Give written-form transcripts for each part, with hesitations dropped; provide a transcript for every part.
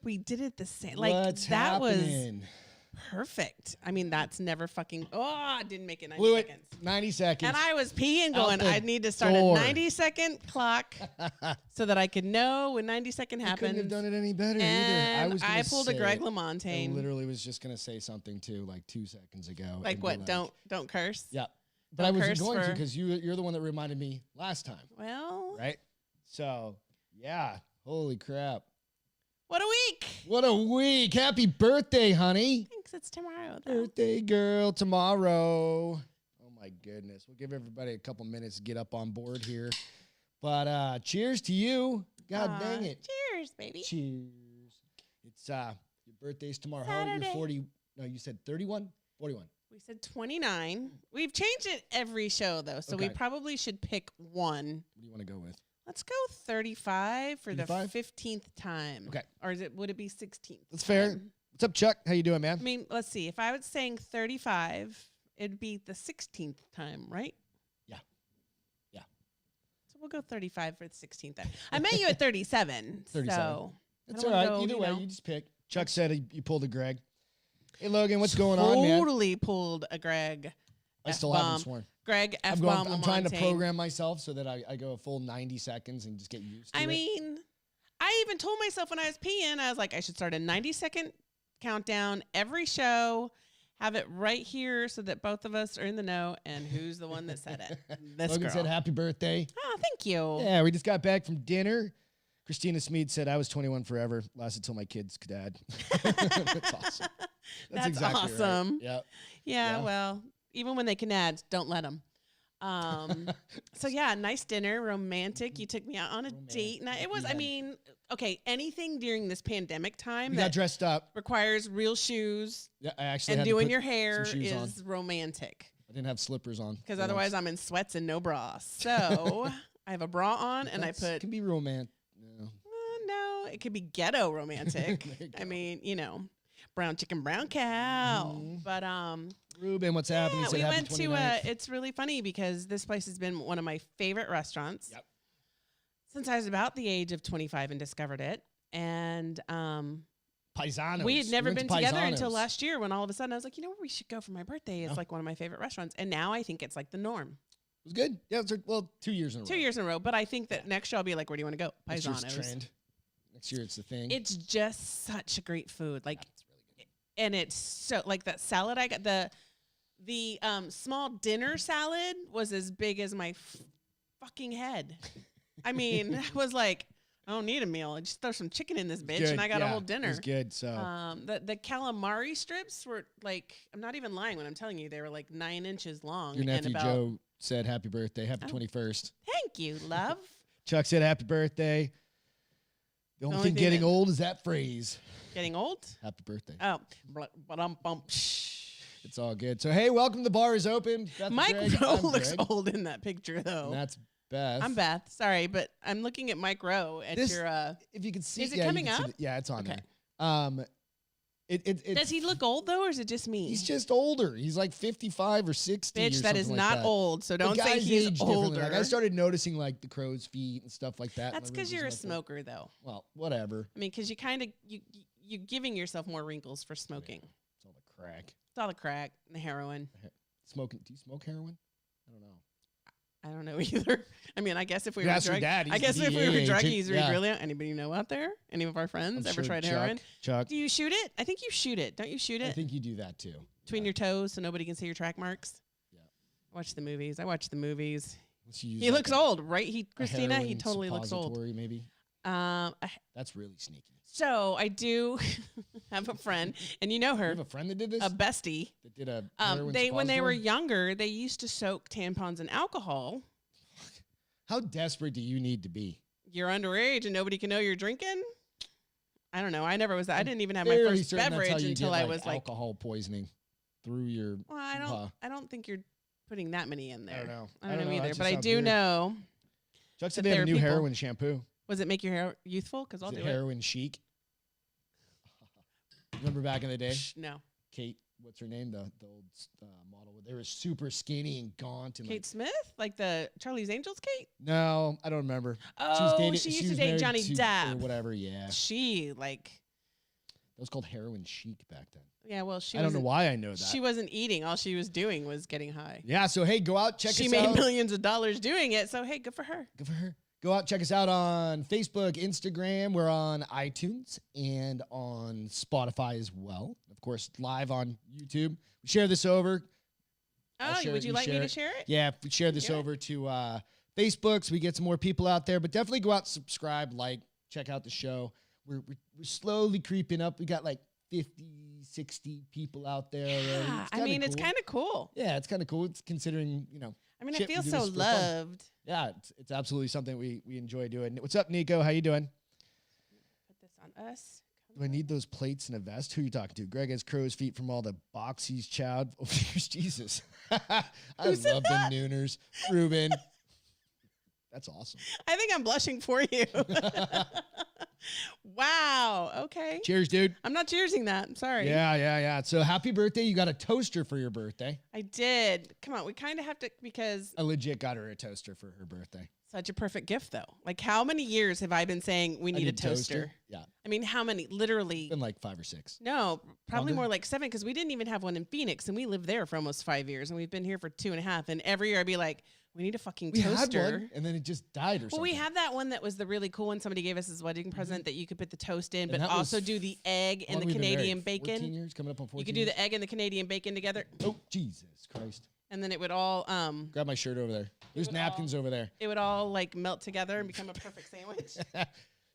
we did it the same. Like What's that happening? was perfect. I mean, that's never fucking. Oh, I didn't make it 90 Blew seconds. it. 90 seconds. And I was peeing, going, the I need to start door. a 90-second clock so that I could know when 90-second I happens. couldn't have done it any better either. And I was pulled a Greg LaMontagne. I literally was just gonna say something too, like 2 seconds ago. Like what? Don't curse. Yeah, but Don't I wasn't curse going to for- because you're the one that reminded me last time, Well, right? So yeah, holy crap! what a week! What a week! Happy birthday, honey! Thanks. It's tomorrow, though. Birthday girl tomorrow. Oh my goodness. We'll give everybody a couple minutes to get up on board here. But cheers to you. God dang it. Cheers, baby. Cheers. It's your birthday's tomorrow. How old are you? Saturday. 40? No, you said 31? 41. We said 29. We've changed it every show, though, so we Okay. probably should pick one. What do you want to go with? Let's go 35 for 35? the 15th time. Okay. Or would it be 16th? That's fair. time? What's up, Chuck? How you doing, man? I mean, let's see. If I was saying 35, it'd be the 16th time, right? Yeah. Yeah. So we'll go 35 for the 16th time. I met you at 37. 37. So It's I all don't right. wanna go, Either you way, know. you just pick. Chuck said you pulled a Greg. Hey, Logan, what's going on, man? Totally pulled a Greg. I still F-bomb. haven't sworn. Greg I'm F-bomb. trying to LaMontagne. program myself so that I go a full 90 seconds and just get used to it. I mean, I even told myself when I was peeing, I was like, I should start a 90-second countdown every show, have it right here so that both of us are in the know. And who's the one that said it? This Logan girl. said happy birthday. Oh, thank you. Yeah, we just got back from dinner. Christina Smead said I was 21 forever. Lasted till my kids could add. That's awesome. That's exactly right. awesome. Yeah. Yeah, well, even when they can add, don't let them. So yeah, nice dinner, romantic. You took me out on a date night. It was, I mean, okay, anything during this pandemic time We got that dressed up. requires real shoes Yeah, I actually and had to doing put your hair some shoes on. is romantic. I didn't have slippers on. Because otherwise I'm in sweats and no bra. So I have a bra on and I put, can be romantic. No. no, it could be ghetto romantic. There you I go. mean, you know, brown chicken, brown cow. But Ruben, what's happening? yeah, He said we happy went to 29th. it's really funny because this place has been one of my favorite restaurants Yep. since I was about the age of 25 and discovered it. And Paisanos. we had never went been to together until Paisanos. last year when all of a sudden I was like, you know where we should go for my birthday? It's Yeah. like one of my favorite restaurants. And now I think it's like the norm. It was good. Yeah, it was, 2 years in a row. 2 years in a row. But I think that next year I'll be like, where do you want to go? Next year's Paisanos. trend. Next year it's the thing. It's just such a great food. Like, It's really good. and it's so like that salad I got, the small dinner salad was as big as my fucking head. I mean, I was like, I don't need a meal. I just throw some chicken in this bitch Good. and I got a Yeah, whole dinner. It was good. So The calamari strips were like, I'm not even lying when I'm telling you, they were like 9 inches long. your and nephew about, Joe said happy birthday. Happy Oh. 21st. Thank you, love. Chuck said happy birthday. The only only thing thing getting that- old is that phrase. Getting old? Happy birthday. Oh, bump. It's all good. So, hey, welcome. The bar is open. Beth and Mike Greg. Rowe I'm looks Greg, old in that picture, though. And that's Beth. I'm Beth. Sorry, but I'm looking at Mike Rowe at This- your. If you can see, Is it yeah, you coming can see up? yeah, it's on Okay. there. It's, Does he look old though, or is it just me? He's just older. He's like 55 or 60. Bitch, or that is something not like that. old. So don't The say guys he's age differently. older. Like I started noticing like the crow's feet and stuff like that. That's and the because you're a wrinkles in my smoker, though. face. Well, whatever. I mean, because you kind of you're giving yourself more wrinkles for smoking. It's all the crack. It's all the crack, and the heroin. Smoking. Do you smoke heroin? I don't know. I don't know either. I mean, I guess if we You were ask your dad, I he's guess the if we were DEA agent. druggies, we'd Yeah. really. Anybody know out there? Any of our friends I'm ever sure tried Chuck, heroin? Chuck. Do you shoot it? I think you shoot it. Don't you shoot I it think you do that too. between your toes so nobody can see your track marks? Yeah. Watch the movies. I watch the movies. Unless you use He like looks a- old, right? a Christina, he heroin totally looks old. suppository, Maybe I- that's really sneaky. So I do have a friend, and you know You her, have a friend that did this. a bestie. That did a heroin They when they were suppository? younger, they used to soak tampons in alcohol. How desperate do you need to be? You're underage and nobody can know you're drinking. I don't know. I never was. I didn't even have my Fairly first certain that's how beverage you until get, I was like, alcohol poisoning through your. well, I don't. Huh. I don't think you're putting that many in there. I don't know. I don't know That either. just But I sounds do weird. know. Chuck said that they have there a are new people- heroin shampoo. Was it make your hair youthful? Because I'll Is do it heroin chic? Remember back in the day, it. Shh, no. Kate, what's her name? The old model. They were super skinny and gaunt and Kate Smith, like the Charlie's Angels, Kate. no, I don't remember. Oh, dating- she used to was date married Johnny to- Depp. or whatever. Yeah, She like was called heroin chic back then. Yeah, well, she I don't know wasn't- why I know that. She wasn't eating. All she was doing was getting high. Yeah, so hey, go out, check She us made out. millions of dollars doing it. So, hey, good for her. Good for her. Go out, check us out on Facebook, Instagram. We're on iTunes and on Spotify as well. Of course, live on YouTube. Share this over. I'll Oh, share would it, you like me to share it? Yeah, share this Do it. over to Facebook so we get some more people out there. But definitely go out, subscribe, like, check out the show. We're slowly creeping up. We got like 50, 60 people out there. Yeah, I mean, it's kind of cool. Yeah, it's kind of cool. It's considering, I mean, I shit, we feel do so this for fun. loved. Yeah, it's absolutely something we enjoy doing. What's up, Nico? How you doing? Put this on us. Do I need those plates and a vest? Who are you talking to? Greg has crow's feet from all the box he's chowed. Oh, Jesus. I Who said love the that? Nooners. Ruben. That's awesome. I think I'm blushing for you. Wow. Okay. Cheers, dude. I'm not cheersing that. I'm sorry. Yeah. So happy birthday. You got a toaster for your birthday. I did. Come on. We kind of have to, because I legit got her a toaster for her birthday. such a perfect gift, though. Like, how many years have I been saying we need a toaster? Yeah. I mean, how many? Literally. Been like 5 or 6. No, probably Longer? more like 7, because we didn't even have one in Phoenix, and we lived there for almost 5 years, and we've been here for 2.5. And every year I'd be like, we need a fucking We toaster. had one, and then it just died or Well, something. we have that one that was the really cool one somebody gave us as a wedding present that you could put the toast in, And but that also was do the egg How and long the we been married? Canadian 14 bacon. years, coming up on 14 You could do years? the egg and the Canadian bacon together, Oh, Jesus Christ. and then it would all Grab my shirt over there. There's would napkins over there. it would all like melt together and become a perfect sandwich.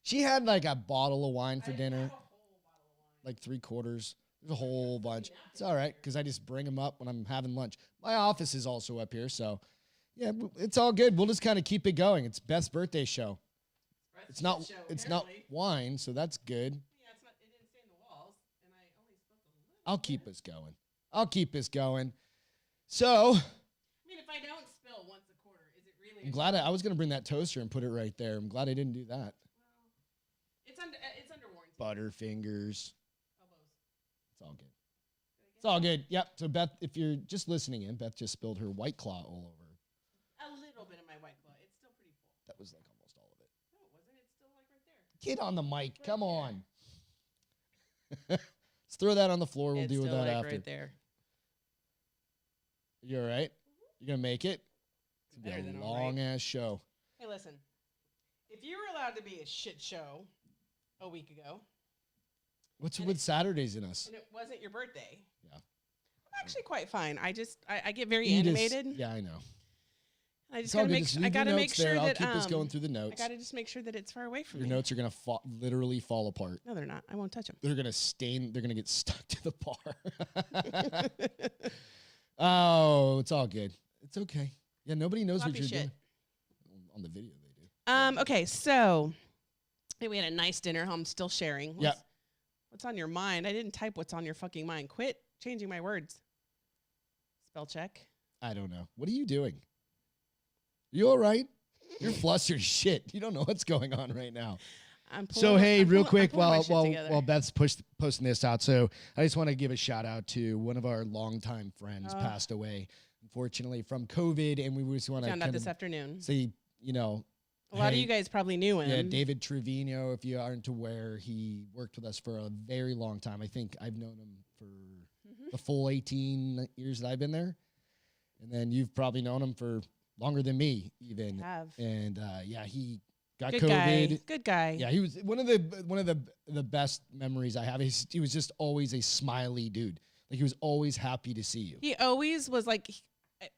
She had like a bottle of wine for dinner, like 3/4. There's a whole bunch. It's all right because I just bring them up when I'm having lunch. My office is also up here, so yeah, it's all good. We'll just kind of keep it going. It's Beth's birthday show. It's not wine, so that's good. Yeah, it's not. It didn't stay in the walls, and I only spilled a little. I'll keep us going. I'll keep us going. So I mean, if I don't spill once a quarter, is it really? I'm glad I was gonna bring that toaster and put it right there. I'm glad I didn't do that. It's under warranty. Butterfingers. Elbows. It's all good. It's all good. Yep. So Beth, if you're just listening in, Beth just spilled her White Claw all over. A little bit of my White Claw. It's still pretty full. That was like almost all of it. No, it wasn't. It's still like right there. Get on the mic. Come there. on. Let's throw that on the floor. We'll It's deal with still that like after. right there. You all right? You gonna make it? It's Better gonna be than a all right. long ass show. Hey, listen. If you were allowed to be a shit show a week ago, What's And with Saturdays in us? and it wasn't your birthday, Yeah. I'm actually quite fine. I get very Eat us- animated. Yeah, I know. I just It's all gotta good. make Just I leave your gotta make notes sure there. I'll that keep us going through the notes. I gotta just make sure that it's far away from Your me. notes are gonna literally fall apart. No, they're not. I won't touch them. They're gonna stain. They're gonna get stuck to the bar. Oh, it's all good. It's okay. Yeah, nobody knows what Sloppy you're shit. doing. On the video, they do. Okay, so hey, we had a nice dinner. I'm still sharing. Yeah. What's on your mind? I didn't type what's on your fucking mind. Quit changing my words. Spell check. I don't know. What are you doing? You all right? You're flustered as shit. You don't know what's going on right now. I'm pulling So my- hey, I'm real pulling- I'm quick, pulling my while shit together. while Beth's posting this out, so I just want to give a shout out to one of our longtime friends passed away, unfortunately, from COVID, and we just want to found out this afternoon. say, you know, A lot of hey, you guys probably knew him. yeah, David Trevino. If you aren't aware, he worked with us for a very long time. I think I've known him for the full 18 years that I've been there, and then you've probably known him for longer than me, even. Have. And yeah, he got Good COVID. guy. Good guy. Yeah, he was one of the best memories I have. He was just always a smiley dude. Like he was always happy to see you. He always was like,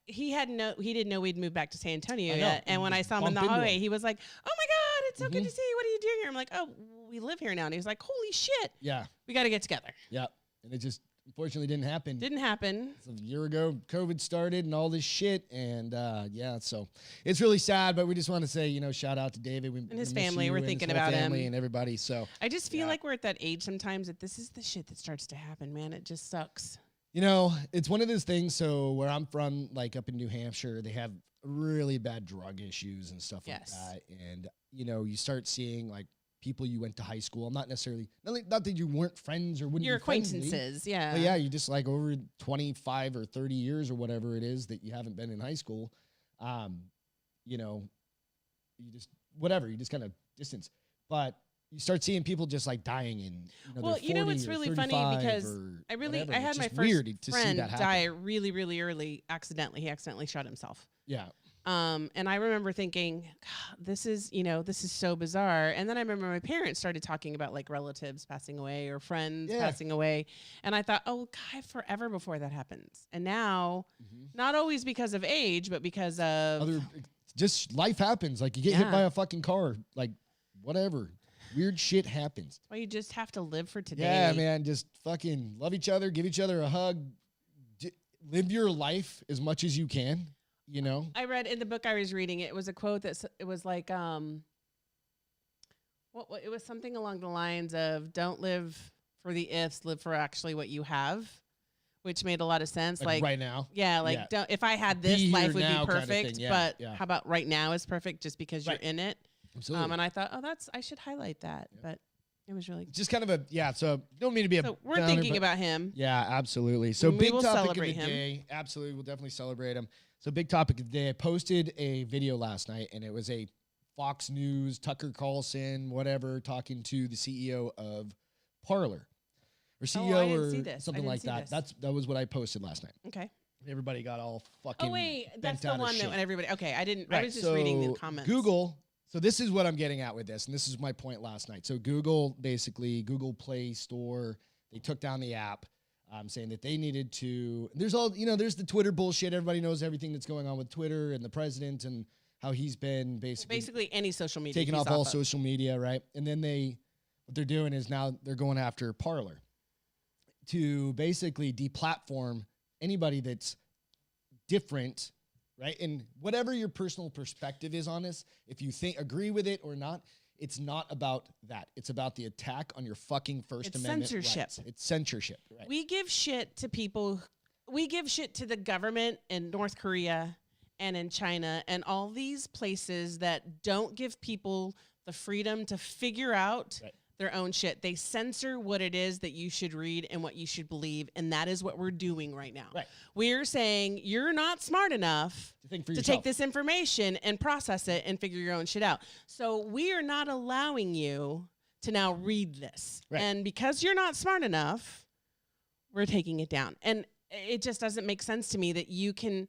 he didn't know we'd moved back to San Antonio I know. yet. And when I saw him in the Bumped into hallway, him. he was like, "Oh my God, it's so good Mhm. to see you. What are you doing here?" I'm like, "Oh, we live here now." And he was like, "Holy shit, Yeah, we got to get together." yeah. And it just unfortunately didn't happen. Didn't happen. So a year ago, COVID started and all this shit. And yeah, so it's really sad, but we just want to say, you know, shout out to David. We his miss family. you We're and his thinking whole about him. family and everybody. So, I just feel Yeah. like we're at that age sometimes that this is the shit that starts to happen, man. It just sucks. you know, it's one of those things. So where I'm from, like up in New Hampshire, they have really bad drug issues and stuff Yes. like that. And, you know, you start seeing like people you went to high school. I'm not necessarily, not that you weren't friends or wouldn't Your be friendly, acquaintances, yeah. but yeah, you just like over 25 or 30 years or whatever it is that you haven't been in high school, you know, you just, whatever, you just kind of distance. But you start seeing people just like dying in, well, their 40 it's or really funny 35 because or I whatever. had It's my just first weird to see friend that happen. die really, really early accidentally. He accidentally shot himself. Yeah. And I remember thinking, God, this is so bizarre. And then I remember my parents started talking about like relatives passing away or friends passing away. And I thought, oh, God, forever before that happens. And now, not always because of age, but because of just life happens. Like you get hit by a fucking car, like whatever. Weird shit happens. Well, you just have to live for today. Yeah, man. Just fucking love each other, give each other a hug, live your life as much as you can. I read in the book I was reading, it was a quote that it was like, what it was something along the lines of, don't live for the ifs, live for actually what you have, which made a lot of sense. Like right now. Yeah. Like don't, if I had this, life would be perfect, yeah, but how about right now is perfect just because you're in it? Absolutely. And I thought, I should highlight that, but it was really just kind of so don't mean to be we're thinking about him. Yeah, absolutely. So big will topic celebrate of the him. day. Absolutely. We'll definitely celebrate him. So big topic of the day. I posted a video last night and it was a Fox News, Tucker Carlson, whatever, talking to the CEO of Parler or CEO or something like that. That was what I posted last night. Okay. Everybody got all fucking. Oh wait, that's the one that everybody. Okay, I didn't. Right. I was just reading the comments. Google. So this is what I'm getting at with this, and this is my point last night. So Google Play Store, they took down the app, saying that they needed to. There's there's the Twitter bullshit. Everybody knows everything that's going on with Twitter and the president and how he's been basically any social media taking off all social media, right? And then what they're doing is now they're going after Parler to basically deplatform anybody that's different. Right. And whatever your personal perspective is on this, if you agree with it or not, it's not about that. It's about the attack on your fucking First Amendment censorship. rights. It's censorship. Right. We give shit to people. We give shit to the government in North Korea and in China and all these places that don't give people the freedom to figure out their own shit. They censor what it is that you should read and what you should believe, and that is what we're doing right now. Right. We're saying you're not smart enough to take this information and process it and figure your own shit out. So we are not allowing you to now read this. Right. And because you're not smart enough, we're taking it down. And it just doesn't make sense to me that you can...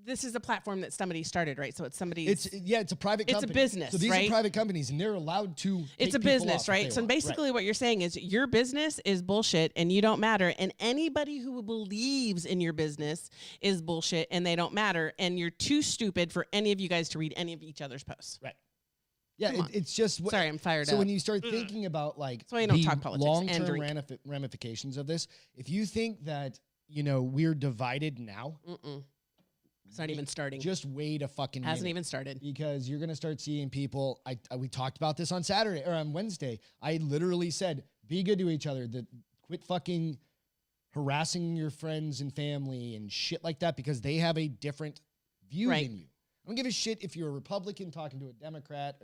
This is a platform that somebody started, right? So it's somebody's... It's a private company. It's a business, So these are private companies, and they're allowed to It's a business, right? So basically what you're saying is your business is bullshit, and you don't matter, and anybody who believes in your business is bullshit, and they don't matter, and you're too stupid for any of you guys to read any of each other's posts. Right. Yeah, it's just... Sorry, I'm fired up. So when you start thinking about, like, so you don't talk politics long-term ramifications of this, if you think that, we're divided now... It's not even starting. Just wait a fucking minute. Hasn't even started. Because you're going to start seeing people. We talked about this on Saturday or on Wednesday. I literally said, be good to each other. Quit fucking harassing your friends and family and shit like that because they have a different view than you. I don't give a shit if you're a Republican talking to a Democrat,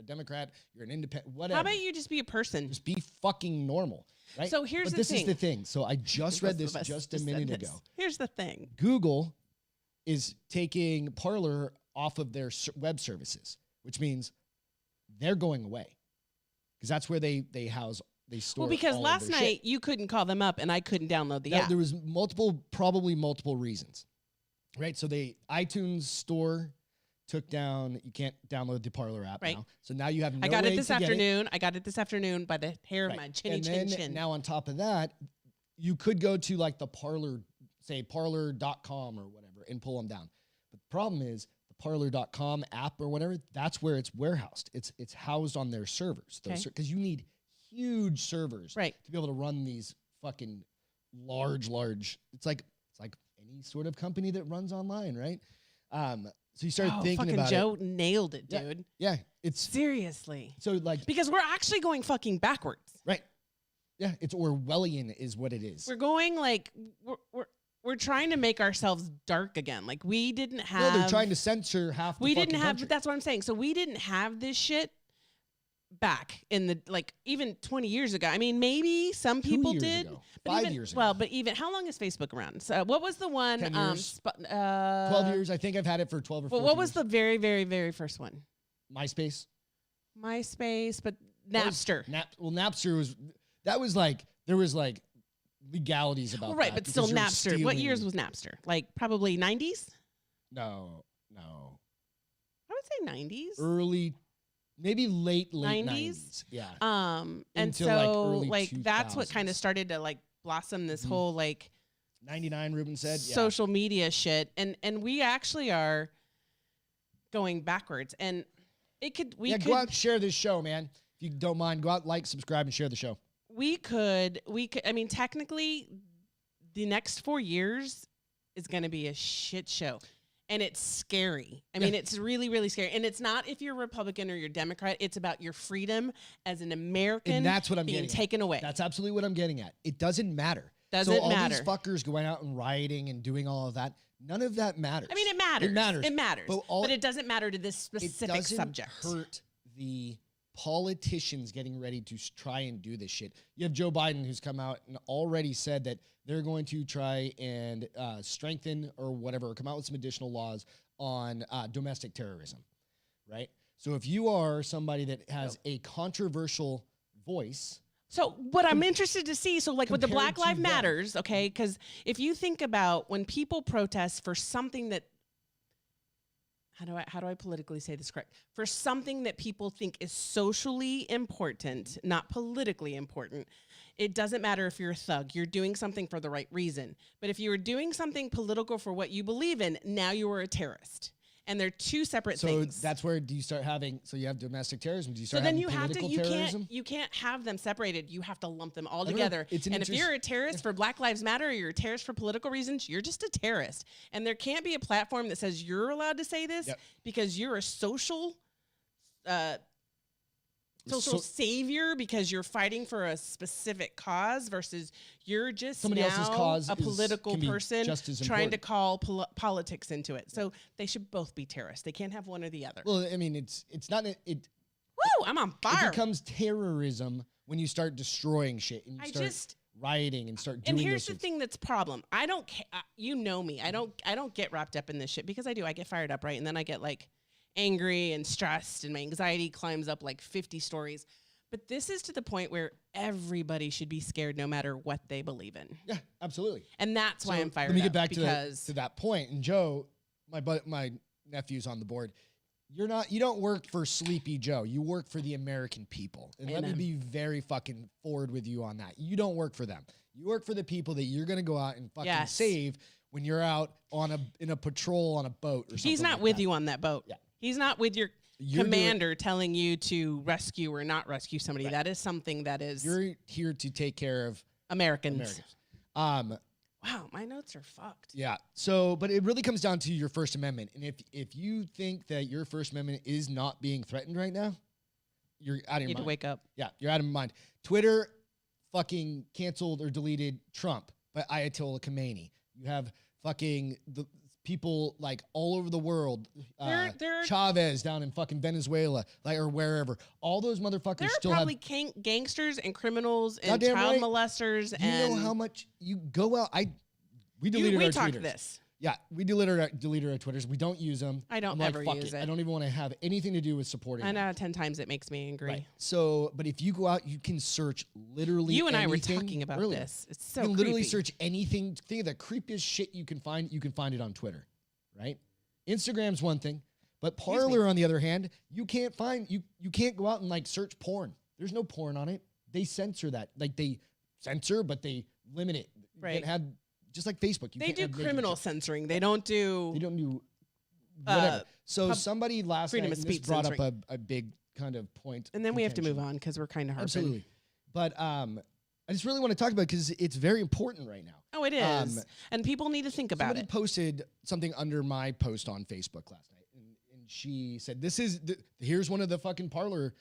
you're an independent, whatever. How about you just be a person? Just be fucking normal, right? So here's the thing. This is the thing. So I just read this just a minute ago. Here's the thing. Google is taking Parler off of their web services, which means they're going away because that's where they store. Well, because last night you couldn't call them up and I couldn't download the app. There was probably multiple reasons, right? So the iTunes store took down. You can't download the Parler app now. So now you have no way to get it. I got it this afternoon by the hair of my chinny chin. Now on top of that, you could go to like the Parler, say parler.com or whatever, and pull them down. But the problem is the parler.com app or whatever, that's where it's warehoused. It's housed on their servers. Because you need huge servers to be able to run these fucking large. It's like any sort of company that runs online, right? So you start thinking about Joe nailed it, dude. Yeah. It's seriously. So like because we're actually going fucking backwards. Right. Yeah, it's Orwellian is what it is. We're going like we're trying to make ourselves dark again. Like we didn't have. No, they're trying to censor half. The fucking country. That's what I'm saying. So we didn't have this shit back in the even 20 years ago. I mean, maybe some people did. 5 years ago. Well, but even how long is Facebook around? So what was the one? 10 years. 12 years. I think I've had it for 12 or 14 Well, what was the very, very, very first one? MySpace. MySpace, but Napster. Napster was there was like legalities about Right, that but still because you're Napster. What stealing- years was Napster? Like probably 90s? No. I would say 90s. Early, maybe late 90s? 90s. Yeah. And Until, so like, early that's what kind of 2000s. started to like blossom this whole like 99, Ruben said. Yeah. social media shit. And we actually are going backwards. And we could go out and share this show, man. If you don't mind, go out, like, subscribe, and share the show. we could I mean, technically the next 4 years is going to be a shit show. And it's scary. I mean, it's really, really scary. And it's not if you're Republican or you're Democrat. It's about your freedom as an American And that's what I'm being getting taken away. That's absolutely what I'm getting at. It doesn't matter. Doesn't so all matter. these fuckers going out and rioting and doing all of that, none of that matters. I mean, it matters. It matters. It matters. But But it doesn't matter to this specific it doesn't subject. hurt the politicians getting ready to try and do this shit. You have Joe Biden, who's come out and already said that they're going to try and strengthen or whatever, or come out with some additional laws on domestic terrorism, right? So if you are somebody that has a controversial voice... So what I'm interested to see, so like with the compared Black to Lives them. Matters, okay, because if you think about when people protest for something that, how do I politically say this correct? For something that people think is socially important, not politically important, it doesn't matter if you're a thug. You're doing something for the right reason. But if you were doing something political for what you believe in, now you are a terrorist. And they're two separate things. So that's where do you start having, so you have domestic terrorism, do you So start then having you have to, political terrorism? you can't have them separated. You have to lump them all don't know. together. It's an And if you're a terrorist for Black Lives Matter or you're a terrorist for political reasons, you're just a terrorist. And there can't be a platform that says you're allowed to say this because you're a social savior because you're fighting for a specific cause versus you're just Somebody else's cause a political can be person just as trying to important. call politics into it. So they should both be terrorists. They can't have one or the other. Well, I mean, it's not, it Woo! I'm on fire. It becomes terrorism when you start destroying shit and you start rioting and start doing And here's this the thing that's problem. I don't you know me. I don't get wrapped up in this shit because I do. I get fired up, right? And then I get like angry and stressed and my anxiety climbs up like 50 stories. But this is to the point where everybody should be scared no matter what they believe in. Yeah, absolutely. And that's why I'm fired up. Let me get back because to that point. And Joe, my nephew's on the board. You don't work for Sleepy Joe. You work for the American people. And let me be very fucking forward with you on that. You don't work for them. You work for the people that you're going to go out and fucking save when you're out in a patrol on a boat or something. He's not with you on that boat. Yeah. He's not with your commander telling you to rescue or not rescue somebody. Right. That is something that is... You're here to take care of Americans. Wow, my notes are fucked. Yeah. So, but it really comes down to your First Amendment. And if you think that your First Amendment is not being threatened right now, you're out of your mind. You need to wake up. Yeah, you're out of your mind. Twitter fucking canceled or deleted Trump by Ayatollah Khomeini. You have fucking the people like all over the world, Chavez down in fucking Venezuela, like or wherever. All those motherfuckers still have gangsters and criminals and child molesters. You know how much you go out. We deleted our Twitters. This. Yeah, we deleted our Twitters. We don't use them. I don't ever use it. I don't even want to have anything to do with supporting. 9 out of 10 times it makes me angry. Right. So, but if you go out, you can search literally. You and anything. I were talking about this. It's so you can literally creepy. search anything. Think of the creepiest shit you can find. You can find it on Twitter, right? Instagram's one thing, but Parler, on the other hand, you can't find. You can't go out and like search porn. There's no porn on it. They censor that. Like they censor, but they limit it. Right. It had just like Facebook. They do criminal censoring. They don't do. They don't do whatever. So somebody last night this brought up a big kind of point. And then we have to move on because we're kind of harping. Absolutely. But I just really want to talk about it because it's very important right now. Oh, it is. And people need to think about it. Somebody posted something under my post on Facebook last night. And she said, here's one of the fucking Parler,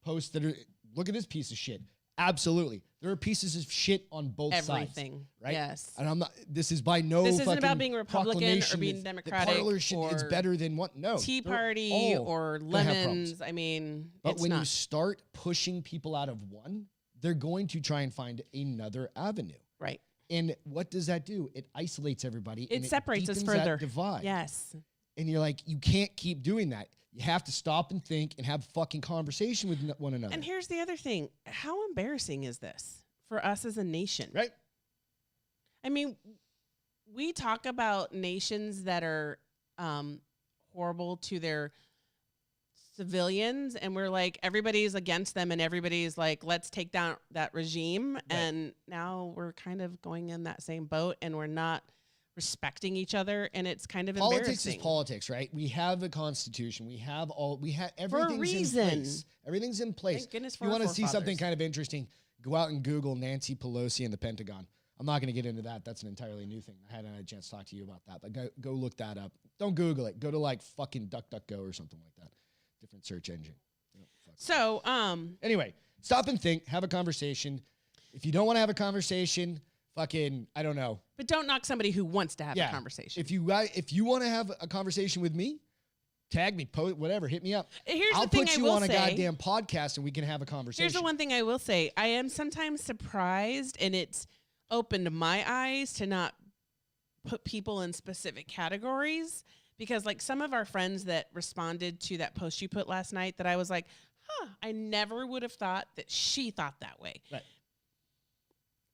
posts that are, look at this piece of shit. Absolutely. There are pieces of shit on both sides. Everything. Right? Yes. And this is by no This fucking isn't about being Republican or being that Democratic Parler shit, it's better than what? No. Tea Party or Lemons. I mean, but when you start pushing people out of one, they're going to try and find another avenue. Right. And what does that do? It isolates everybody. It separates us further. That divide. Yes. And you're like, you can't keep doing that. You have to stop and think and have fucking conversation with one another. And here's the other thing. How embarrassing is this for us as a nation? Right? I mean, we talk about nations that are horrible to their civilians, and we're like, everybody's against them, and everybody's like, let's take down that regime. Right. And now we're kind of going in that same boat, and we're not respecting each other, and it's kind of politics embarrassing. Is politics, right? We have a constitution. We have everything's in place. Everything's in place. Thank goodness for you our want to see forefathers. something kind of interesting, go out and Google Nancy Pelosi and the Pentagon. I'm not going to get into that. That's an entirely new thing. I hadn't had a chance to talk to you about that, but go look that up. Don't Google it. Go to like fucking DuckDuckGo or something like that. Different search engine. So, anyway, stop and think. Have a conversation. If you don't want to have a conversation, fucking, I don't know. But don't knock somebody who wants to have a conversation. If you want to have a conversation with me, tag me, post, whatever, hit me up. I'll put you on a goddamn podcast and we can have a conversation. Here's the one thing I will say. I am sometimes surprised, and it's opened my eyes to not put people in specific categories, because like some of our friends that responded to that post you put last night, that I was like, I never would have thought that she thought that way. Right.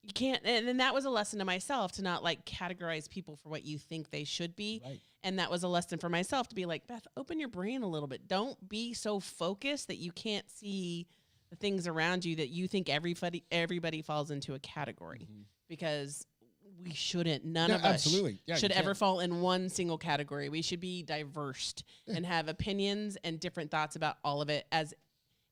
You can't, and then that was a lesson to myself to not like categorize people for what you think they should be. Right. And that was a lesson for myself to be like, Beth, open your brain a little bit. Don't be so focused that you can't see the things around you, that you think everybody falls into a category, because we shouldn't. None of us should ever fall in one single category. We should be diverse and have opinions and different thoughts about all of it as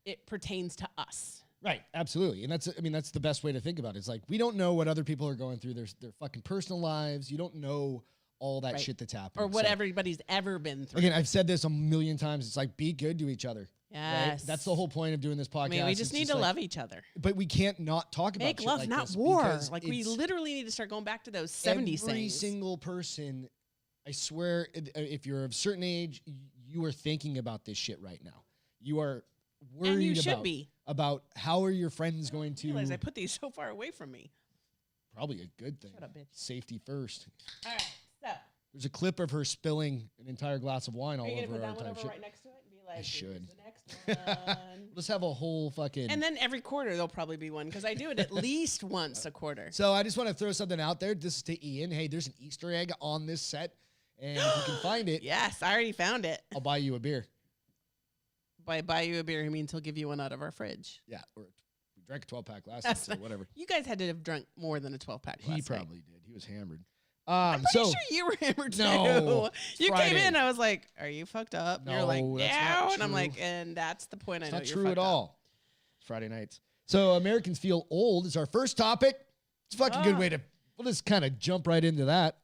it pertains to us. Right, absolutely. And that's the best way to think about it. It's like, we don't know what other people are going through, their fucking personal lives. You don't know all that shit that's happening. Or what everybody's ever been through. Again, I've said this a million times. It's like, be good to each other. Yes. Right? That's the whole point of doing this podcast. I mean, we just need to love each other. But we can't not talk about Make love, like not this, war. Like, we literally need to start going back to those 70s things. Every single person, I swear, if you're of a certain age, you are thinking about this shit right now. You are worried and you should be. About how are your friends going to... I realize I put these so far away from me. Probably a good thing. Shut up, bitch. Safety first. All right, so... There's a clip of her spilling an entire glass of wine all over her. Are you going to put that one over right next to it and be like, I should. The next one. Let's have a whole fucking... And then every quarter there'll probably be one, because I do it at least once a quarter. So I just want to throw something out there. This is to Ian. Hey, there's an Easter egg on this set, and if you can find it... Yes, I already found it. I'll buy you a beer. By buy you a beer, he means he'll give you one out of our fridge. Yeah, or we drank a 12-pack last night, so whatever. You guys had to have drunk more than a 12-pack last night. He probably did. He was hammered. I'm pretty sure you were hammered too. No, you Friday. Came in, I was like, "Are you fucked up?" No, and you're like, that's "Yeah," not and I'm true. like, "And that's the point." It's I know not you're true fucked at all. It's Friday nights. So Americans feel old is our first topic. It's a fucking good way to. We'll just kind of jump right into that.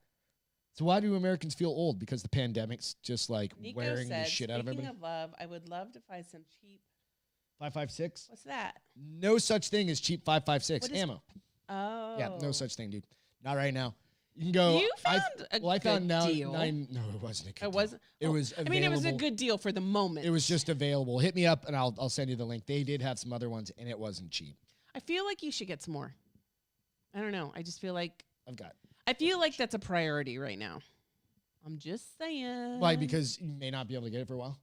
So why do Americans feel old? Because the pandemic's just like Nico wearing said, the shit out of everybody. Speaking of love, I would love to find some cheap. 5.56. What's that? No such thing as cheap 5.56 ammo. Oh. Yeah, no such thing, dude. Not right now. You can go. You found I found deal. Nine. No, it wasn't a good It wasn't. It was. I mean, it was a good deal for the moment. It was just available. Hit me up and I'll send you the link. They did have some other ones and it wasn't cheap. I feel like you should get some more. I don't know. I just feel like I feel like that's a priority right now. I'm just saying. Why? Because you may not be able to get it for a while.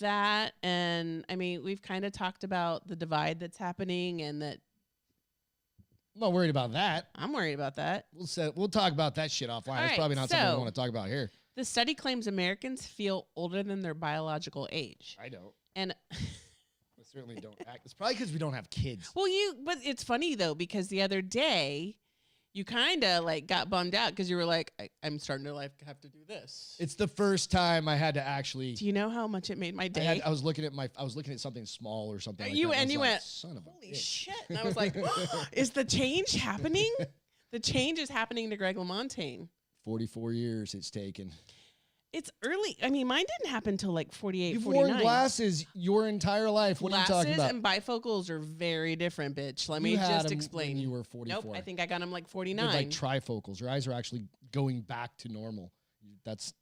That, and I mean, we've kind of talked about the divide that's happening, and that I'm not worried about that. I'm worried about that. We'll talk about that shit offline. That's probably not something I want to talk about here. The study claims Americans feel older than their biological age. I don't. And I certainly don't act. It's probably because we don't have kids. Well, but it's funny though, because the other day you kind of like got bummed out because you were like, I'm starting to have to do this. It's the first time I had to actually. Do you know how much it made my day? I was looking at something small or something. Like you that, and you went, son of a holy bitch. shit! And I was like, is the change happening? The change is happening to Greg LaMontagne. 44 years it's taken. It's early. I mean, mine didn't happen till like 48, You've 49. worn glasses your entire life. What are you talking about? Glasses and bifocals are very different, bitch. Let me just explain. When you were 44. Nope, I think I got them like 49. They're like trifocals. Your eyes are actually going back to normal. That's.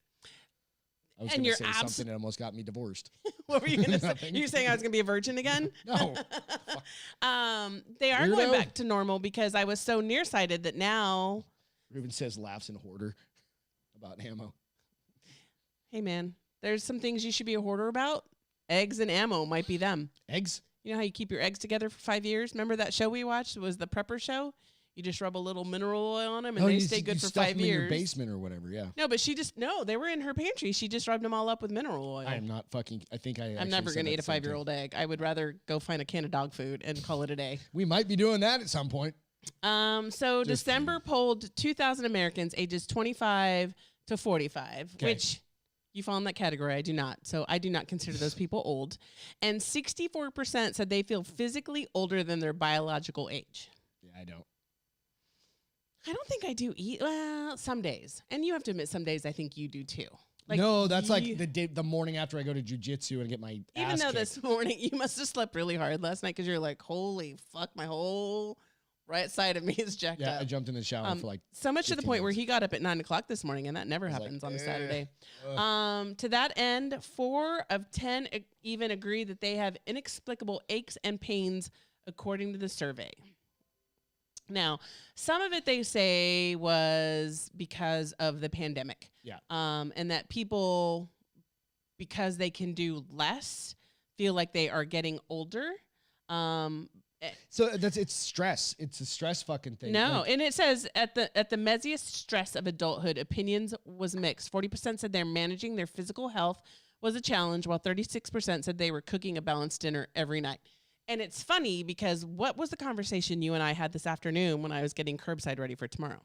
I was going to say something that almost got me divorced. What were you going to say? You saying I was going to be a virgin again? No. They are going back to normal because I was so nearsighted that now. Ruben says laughs and hoarder about ammo. Hey, man, there's some things you should be a hoarder about, Eggs and ammo might be them. Eggs? You know how you keep your eggs together for 5 years? Remember that show we watched? It was the prepper show. You just rub a little mineral oil on them, and they stay good for 5 years. In your basement or whatever, yeah. No, but they were in her pantry. She just rubbed them all up with mineral oil. I am not fucking. I'm never going to eat a 5-year-old egg. I would rather go find a can of dog food and call it a day. We might be doing that at some point. So December polled 2,000 Americans ages 25 to 45, which you fall in that category. I do not. So I do not consider those people old. And 64% said they feel physically older than their biological age. Yeah, I don't. I don't think I do well, some days. And you have to admit, some days I think you do too. Like, no, that's like the morning after I go to jujitsu and get my even ass though kicked. This morning you must have slept really hard last night because you're like, holy fuck, my whole right side of me is jacked up. Yeah, I jumped in the shower for like so much to the point where minutes. he got up at 9 o'clock this morning, and that never happens on a Saturday. Ugh. To that end, 4 of 10 even agree that they have inexplicable aches and pains, according to the survey. Now, some of it they say was because of the pandemic. Yeah. And that people, because they can do less, feel like they are getting older. So it's stress. It's a stress fucking thing. No, and it says at the messiest stress of adulthood, opinions was mixed. 40% said they're managing their physical health was a challenge, while 36% said they were cooking a balanced dinner every night. And it's funny because what was the conversation you and I had this afternoon when I was getting curbside ready for tomorrow?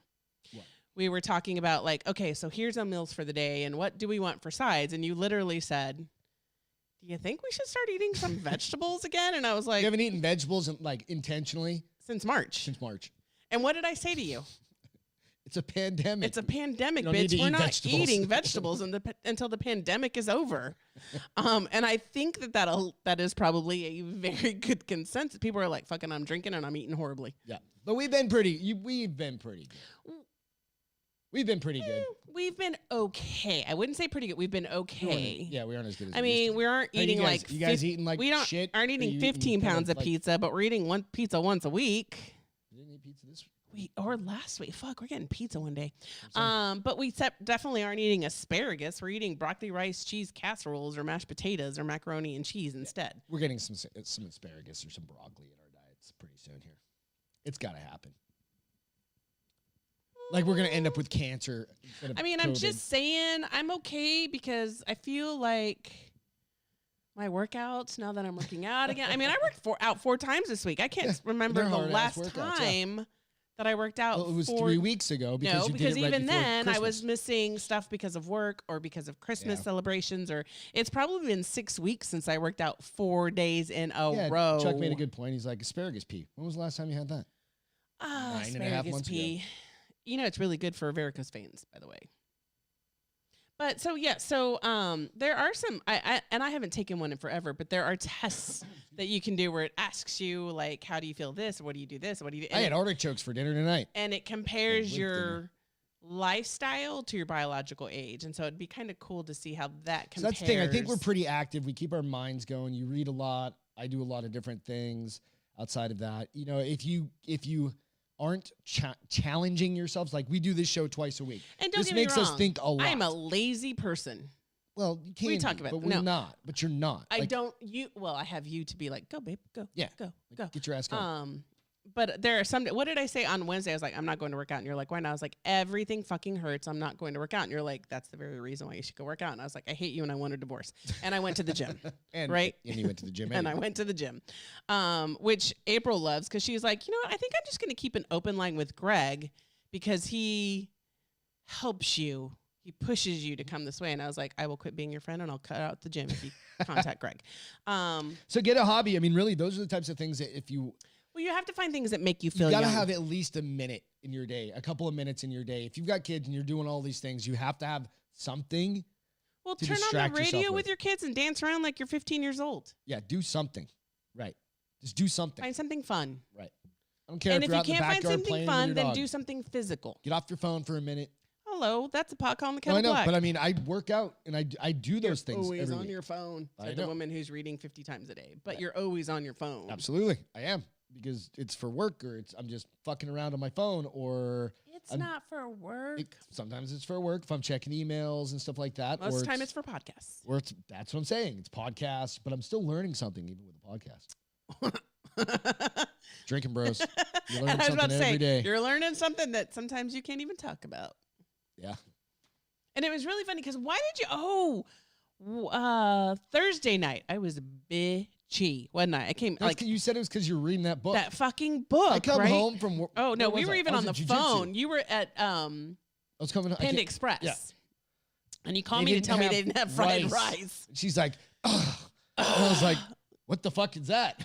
What? We were talking about like, okay, so here's our meals for the day, and what do we want for sides? And you literally said, do you think we should start eating some vegetables again? And I was like, you haven't eaten vegetables intentionally since March. And what did I say to you? It's a pandemic. It's a pandemic, bitch. We're not eating vegetables until the pandemic is over. And I think that is probably a very good consensus. People are like, fucking, I'm drinking and I'm eating horribly. Yeah. But we've been pretty good. We've been pretty good. We've been okay. I wouldn't say pretty good. We've been okay. Yeah, we aren't as good as I mean, we aren't eating you guys eating like shit? Aren't eating 15 pounds of pizza, but we're eating one pizza once a week. You didn't eat pizza this week? Or last week. Fuck, we're getting pizza one day. But we definitely aren't eating asparagus. We're eating broccoli, rice, cheese casseroles, or mashed potatoes, or macaroni and cheese instead. We're getting some asparagus or some broccoli in our diets pretty soon here. It's got to happen. Like we're going to end up with cancer. I mean, I'm just saying I'm okay because I feel like my workouts, now that I'm working out again. I mean, I worked out 4 times this week. I can't remember the last time that I worked out. Well, it was 3 weeks ago. Because even then Christmas. I was missing stuff because of work or because of Christmas celebrations. Or it's probably been 6 weeks since I worked out 4 days in a row. Chuck made a good point. He's like, asparagus pea. When was the last time you had that? 9.5 months ago. You know, it's really good for varicose veins, by the way. But so there are some, I haven't taken one in forever, but there are tests that you can do where it asks you like, how do you feel this? Or what do you do this? Or what do you do? I had artichokes for dinner tonight. And it compares your lifestyle to your biological age. And so it'd be kind of cool to see how that compares. So that's the thing. I think we're pretty active. We keep our minds going. You read a lot. I do a lot of different things outside of that. You know, if you aren't challenging yourselves, like we do this show twice a week. And don't this get me makes wrong, us think a lot. I am a lazy person. Well, you can we talk about but we're not. But you're not. I have you to be like, go, babe, go. Yeah. Go. Get your ass going. But there are some, what did I say on Wednesday? I was like, I'm not going to work out. And you're like, why not? I was like, everything fucking hurts. I'm not going to work out. And you're like, that's the very reason why you should go work out. And I was like, I hate you and I want a divorce. And I went to the gym. Right? And you went to the gym. And I went to the gym, which April loves because she's like, you know what? I think I'm just going to keep an open line with Greg because he helps you. He pushes you to come this way. And I was like, I will quit being your friend and I'll cut out the gym if you contact Greg. So get a hobby. I mean, really, those are the types of things that if you... Well, you have to find things that make you feel young. You got to have at least a minute in your day, a couple of minutes in your day. If you've got kids and you're doing all these things, you have to have something. Well, turn on the radio with your kids and dance around like you're 15 years old. Yeah, do something. Right. Just do something. Find something fun. Right. I don't care and if you're out in the backyard playing with your dog. And if you can't find something fun, then do something physical. Get off your phone for a minute. Hello, that's a pot calling the kettle black. black. But I mean, I work out and I do those things. Always every on week. your phone. Said the woman who's reading 50 times a day. But you're always on your phone. Absolutely, I am because it's for work or I'm just fucking around on my phone or It's not for work. Sometimes it's for work if I'm checking emails and stuff like that. Most of the time it's for podcasts. Or that's what I'm saying. It's podcasts, but I'm still learning something even with a podcast. Drinking bros. You're learning something every day. You're learning something that sometimes you can't even talk about. Yeah. And it was really funny because why did you? Thursday night I was bitchy. One night I came you said it was because you're reading that book. That fucking book. I come right? home from work. Oh no, we were even on the phone. You were at I was coming. Panda Express. Yeah. And you called me to tell me they didn't have fried rice. She's like, oh. And I was like, what the fuck is that?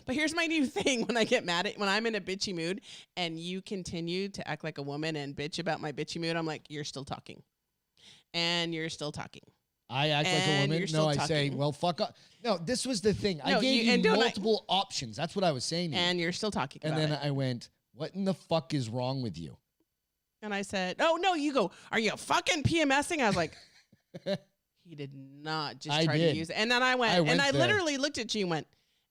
But here's my new thing when I get mad when I'm in a bitchy mood and you continue to act like a woman and bitch about my bitchy mood, I'm like, you're still talking. And you're still talking. I act like a woman. No, I say, well, fuck up. No, this was the thing. I gave you multiple options. That's what I was saying to you. And you're still talking about it. And then I went, what in the fuck is wrong with you? And I said, oh, no, you go, are you fucking PMSing? I was like, he did not just try to use it. And then I went and I literally looked at you and went,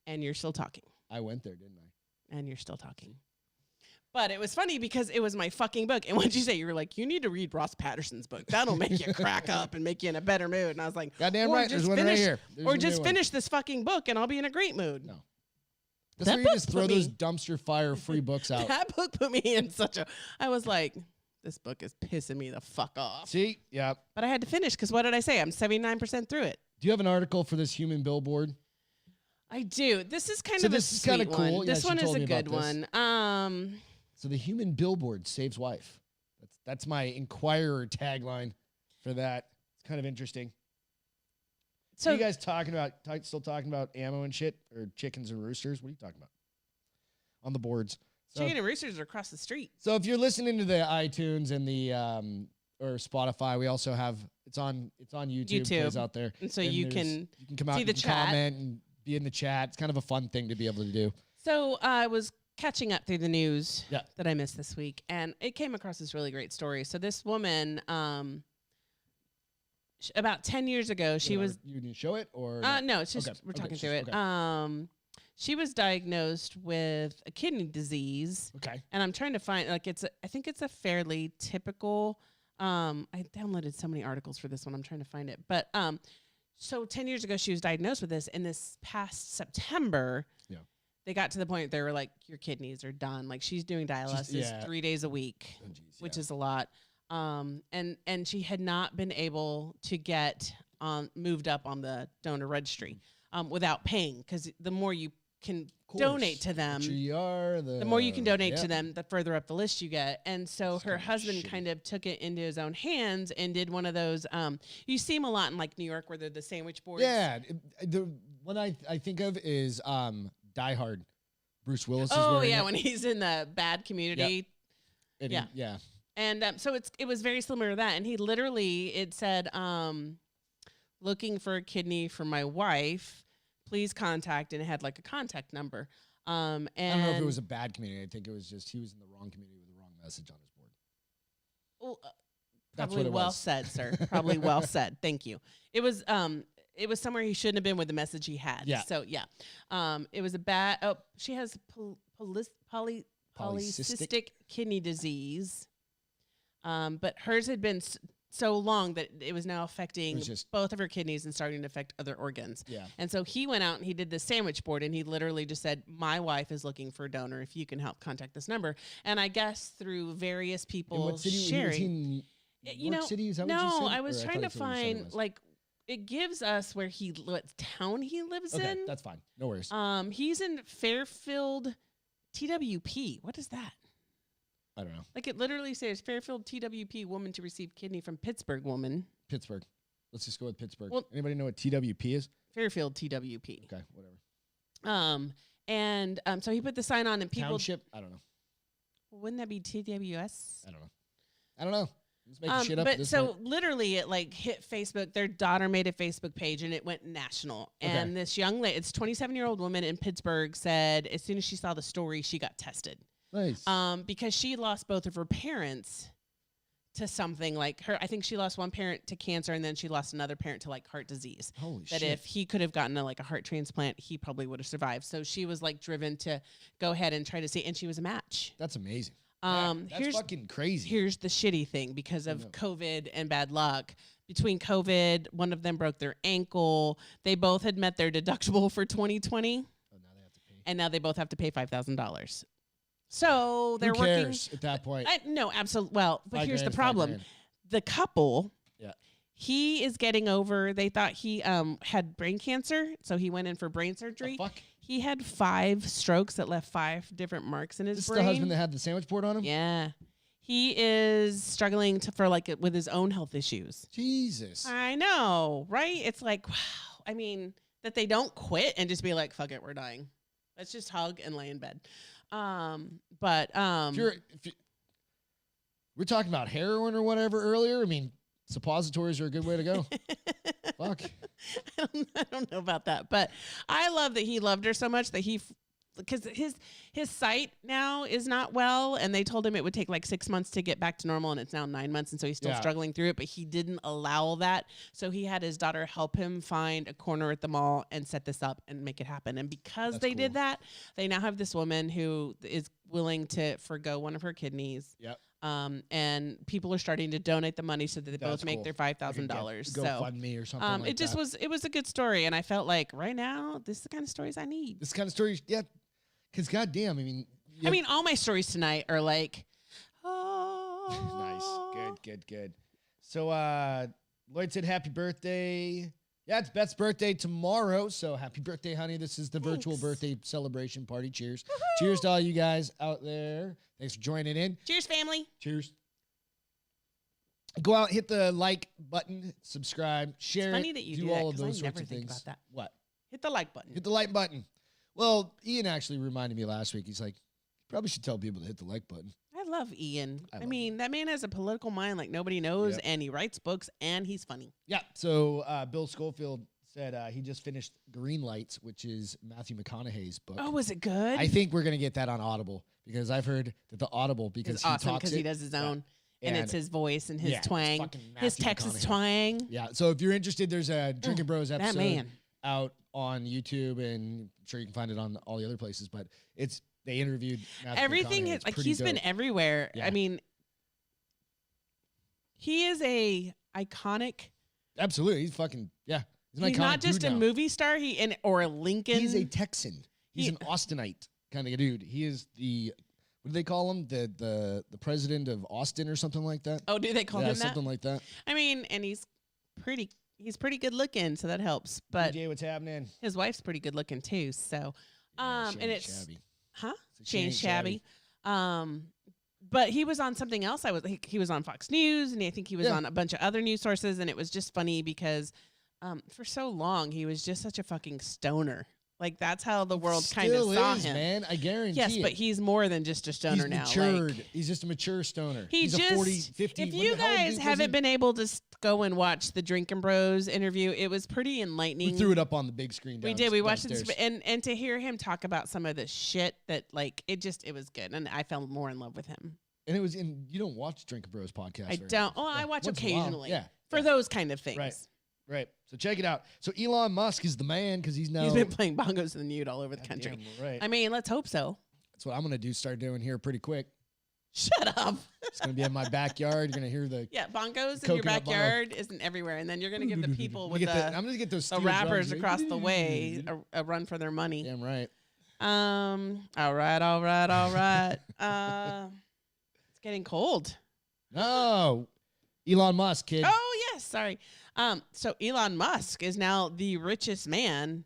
and you're still talking. I went there, didn't I? And you're still talking. But it was funny because it was my fucking book. And what'd you say? You were like, you need to read Ross Patterson's book. That'll make you crack up and make you in a better mood. And I was like, goddamn right. There's one right here. Or just finish this fucking book and I'll be in a great mood. No. That's where you just throw those dumpster fire free books out. That book put me in I was like, this book is pissing me the fuck off. See? Yeah. But I had to finish because what did I say? I'm 79% through it. Do you have an article for this human billboard? I do. This is kind of a sweet cool. one. This one is a good one. So the human billboard saves wife. That's my Inquirer tagline for that. It's kind of interesting. So are you guys still talking about ammo and shit or chickens and roosters? What are you talking about? On the boards. So, chicken and roosters are across the street. So if you're listening to the iTunes and the or Spotify, we also have it's on YouTube. It's out there. And so you can come out, see the chat, comment and be in the chat. It's kind of a fun thing to be able to do. So I was catching up through the news that I missed this week, and it came across this really great story. So this woman, about 10 years ago, she was. You need to show it or no? It's just we're talking through it. Okay. She was diagnosed with a kidney disease. Okay. And I'm trying to find I think it's a fairly typical. I downloaded so many articles for this one. I'm trying to find it, but so 10 years ago she was diagnosed with this, and this past September. Yeah. They got to the point they were like, your kidneys are done. Like she's doing dialysis 3 days a week, which is a lot. And she had not been able to get moved up on the donor registry without paying, because the more you can donate to them, the more you can donate to them, the further up the list you get. And so her husband kind of took it into his own hands and did one of those. You see them a lot in like New York where they're the sandwich boards. Yeah, the one I think of is Die Hard. Bruce Willis. Oh yeah, when he's in the bad community. Yep. Yeah. And so it was very similar to that. And he literally, it said, looking for a kidney for my wife, please contact, and it had like a contact number. And I don't know if it was a bad community. I think it was just he was in the wrong community with the wrong message on his board. Well, probably well said, sir. Probably well said. Thank you. It was somewhere he shouldn't have been with the message he had. Yeah. So yeah, it was a bad. Oh, she has polycystic kidney disease. But hers had been so long that it was now affecting both of her kidneys and starting to affect other organs. Yeah. And so he went out and he did the sandwich board, and he literally just said, my wife is looking for a donor. If you can help, contact this number. And I guess through various people sharing. City? Is that no, what you said? I was trying to find like it gives us what town he lives in. That's fine. No worries. He's in Fairfield, TWP. What is that? I don't know. Like it literally says Fairfield TWP woman to receive kidney from Pittsburgh woman. Pittsburgh. Let's just go with Pittsburgh. Well, anybody know what TWP is? Fairfield TWP. Okay, whatever. So he put the sign on, and people. Township? I don't know. Wouldn't that be TWS? I don't know. Just making shit up. But so literally, it like hit Facebook. Their daughter made a Facebook page, and it went national. Okay. And this young lady, it's 27-year-old woman in Pittsburgh, said as soon as she saw the story, she got tested. Nice. Because she lost both of her parents to something like her. I think she lost one parent to cancer, and then she lost another parent to like heart disease. Holy shit. That if he could have gotten a heart transplant, he probably would have survived. So she was like driven to go ahead and try to see, and she was a match. That's amazing. That's fucking crazy. Here's the shitty thing because of COVID and bad luck. Between COVID, one of them broke their ankle. They both had met their deductible for 2020. Oh, now they have to pay. And now they both have to pay $5,000. So they're Who cares at that point? No, absolutely. Well, but here's the $5,000, problem. The couple, yeah, he is getting over, they thought he had brain cancer, so he went in for brain surgery. The fuck? He had 5 strokes that left 5 different marks in his This brain. is the husband that had the sandwich board on him? Yeah. He is struggling with his own health issues. Jesus. I know, right? It's like, wow. I mean, that they don't quit and just be like, fuck it, we're dying. Let's just hug and lay in bed. But if you, we're talking about heroin or whatever earlier. I mean, suppositories are a good way to go. Fuck. I don't know about that, but I love that he loved her so much that because his sight now is not well, and they told him it would take like 6 months to get back to normal, and it's now 9 months, and so he's still struggling through it, but he didn't allow that. So he had his daughter help him find a corner at the mall and set this up and make it happen. And because they did that, they now have this woman who is willing to forgo one of her kidneys. Yep. And people are starting to donate the money so that they both make their $5,000. So GoFundMe or something like that. It was a good story, and I felt like right now this is the kind of stories I need. This kind of stories, yeah. Because goddamn, I mean, all my stories tonight are like, oh, nice, good. So Lloyd said happy birthday. Yeah, it's Beth's birthday tomorrow, so happy birthday, honey. This is the virtual birthday celebration party. Cheers. Woohoo! Cheers to all you guys out there. Thanks for joining in. Cheers, family. Cheers. Go out, hit the like button, subscribe, share it's funny that you do do all that, of those I sorts never of think things. about that. What? Hit the like button. Hit the like button. Well, Ian actually reminded me last week. He's like, probably should tell people to hit the like button. I love Ian. I mean, Ian. that man has a political mind like nobody knows, and he writes books, and he's funny. Yeah. So Bill Schofield said he just finished Green Lights, which is Matthew McConaughey's book. Oh, was it good? I think we're going to get that on Audible because I've heard that the Audible, because it's awesome because he does his own. And it's his voice and his twang, his Texas twang. Yeah. So if you're interested, there's a Drinking Bros episode out on YouTube, and I'm sure you can find it on all the other places. But they interviewed Matthew everything. McConaughey. He's been everywhere. Yeah. I mean, he is a iconic. Absolutely, he's fucking He's not just a movie star. Or a Lincoln. He's a Texan. He's an Austinite kind of dude. He is the. What do they call him? The president of Austin or something like that? Oh, do they call him that? Something like that. I mean, and he's pretty good looking, so that helps. But DJ, what's happening? His wife's pretty good looking too. So, and it's shabby. Huh? She ain't shabby. But he was on something else. He was on Fox News, and I think he was on a bunch of other news sources, and it was just funny because for so long he was just such a fucking stoner. Like, that's how the world kind of saw him. Man, I guarantee. Yes, but he's more than just a stoner now. He's matured. He's just a mature stoner. He's a 40, 50. If you guys haven't been able to go and watch the Drinkin' Bros interview, it was pretty enlightening. We threw it up on the big screen. We did. We watched it, and to hear him talk about some of the shit that, like, it was good, and I fell more in love with him. And it was you don't watch Drinkin' Bros podcast. I don't. Oh, I watch occasionally. Yeah, for those kind of things. Right. So check it out. So Elon Musk is the man because he's been playing bongos in the nude all over the country. Right. I mean, let's hope so. That's what I'm gonna start doing here pretty quick. Shut up. It's gonna be in my backyard. You're gonna hear the bongos in your backyard isn't everywhere, and then you're gonna give the people with I'm gonna get those the rappers across the way a run for their money. Damn right. All right. It's getting cold. No. Elon Musk, kid. Oh yes, sorry. So Elon Musk is now the richest man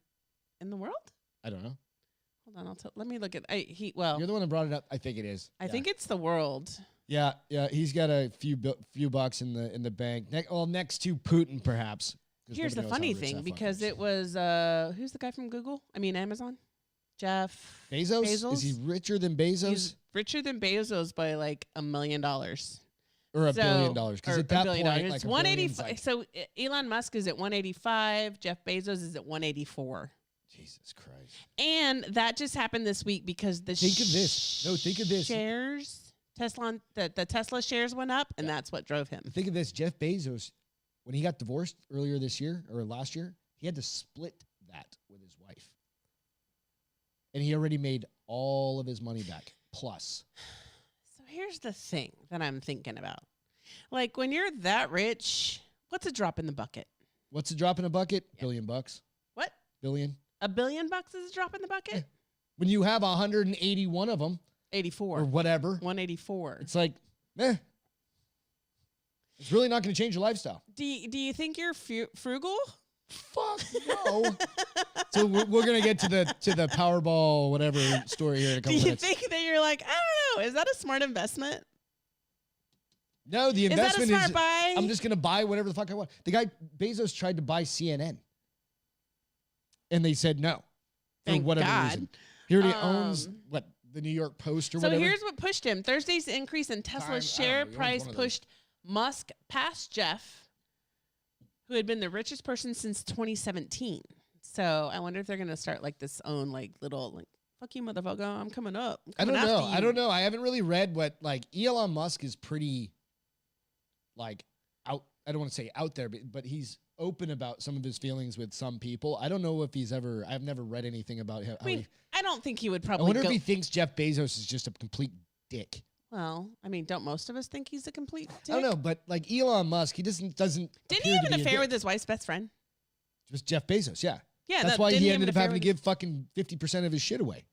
in the world. I don't know. Hold on, let me look at. You're the one that brought it up. I think it is. I think it's the world. Yeah. He's got a few bucks in the bank. Next to Putin, perhaps. Here's the funny thing, because it was who's the guy from Google? I mean Amazon. Jeff Bezos. Is he richer than Bezos? He's richer than Bezos by like $1 million. Or $1 billion. Because at that point, like it's 185. So Elon Musk is at 185. Jeff Bezos is at 184. Jesus Christ. And that just happened this week because think of this. Shares, the Tesla shares went up, and that's what drove him. Think of this. Jeff Bezos, when he got divorced earlier this year or last year, he had to split that with his wife. And he already made all of his money back, plus. So here's the thing that I'm thinking about. Like, when you're that rich, what's a drop in the bucket? What's a drop in a bucket? $1 billion. What? Billion. $1 billion is a drop in the bucket? Yeah. When you have 181 of them. 84. Or whatever. 184. It's like, it's really not going to change your lifestyle. Do you think you're frugal? Fuck no. So we're going to get to the Powerball whatever story here in a couple minutes. Do you think that you're like, I don't know, is that a smart investment? No, the investment is, that a smart buy? I'm just going to buy whatever the fuck I want. The guy, Bezos, tried to buy CNN. And they said no. For Thank whatever God. reason. He already owns, the New York Post or whatever? So here's what pushed him. Thursday's increase in Tesla's share price pushed Musk past Jeff, who had been the richest person since 2017. So I wonder if they're going to start like this own like little like, fuck you, motherfucker, I'm coming up. I don't know. I don't know. I haven't really read what, like, Elon Musk is pretty, like, out. I don't want to say out there, but he's open about some of his feelings with some people. I don't know if he's ever, I've never read anything about him. I mean, I don't think he would probably I wonder if he thinks Jeff Bezos is just a complete dick. Well, I mean, don't most of us think he's a complete dick? I don't know, but like Elon Musk, he doesn't. Didn't he have an affair with his wife's best friend? It was Jeff Bezos, yeah. Yeah, that's why he ended up having to give fucking 50% of his shit away.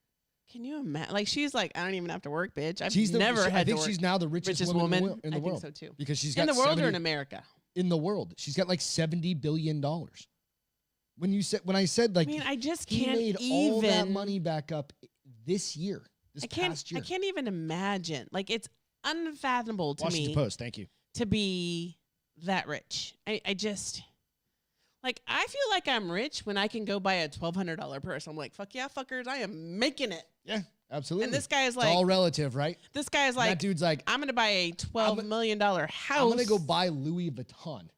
Can you imagine? Like, she's like, I don't even have to work, bitch. I think she's now the richest woman in the world. I think so too. Because she's got in the world or in America? In the world, she's got like $70 billion. When I said like, I mean, I just he can't made even all that money back up this year. Past year. I can't even imagine. Like, it's unfathomable to Washington me. Post, thank you. To be that rich. I just, like, I feel like I'm rich when I can go buy a $1,200 purse. I'm like, fuck yeah, fuckers, I am making it. Yeah, absolutely. And this guy is it's like, all relative, right? This guy is like, that dude's like, I'm going to buy a $12 million house. I'm going to go buy Louis Vuitton.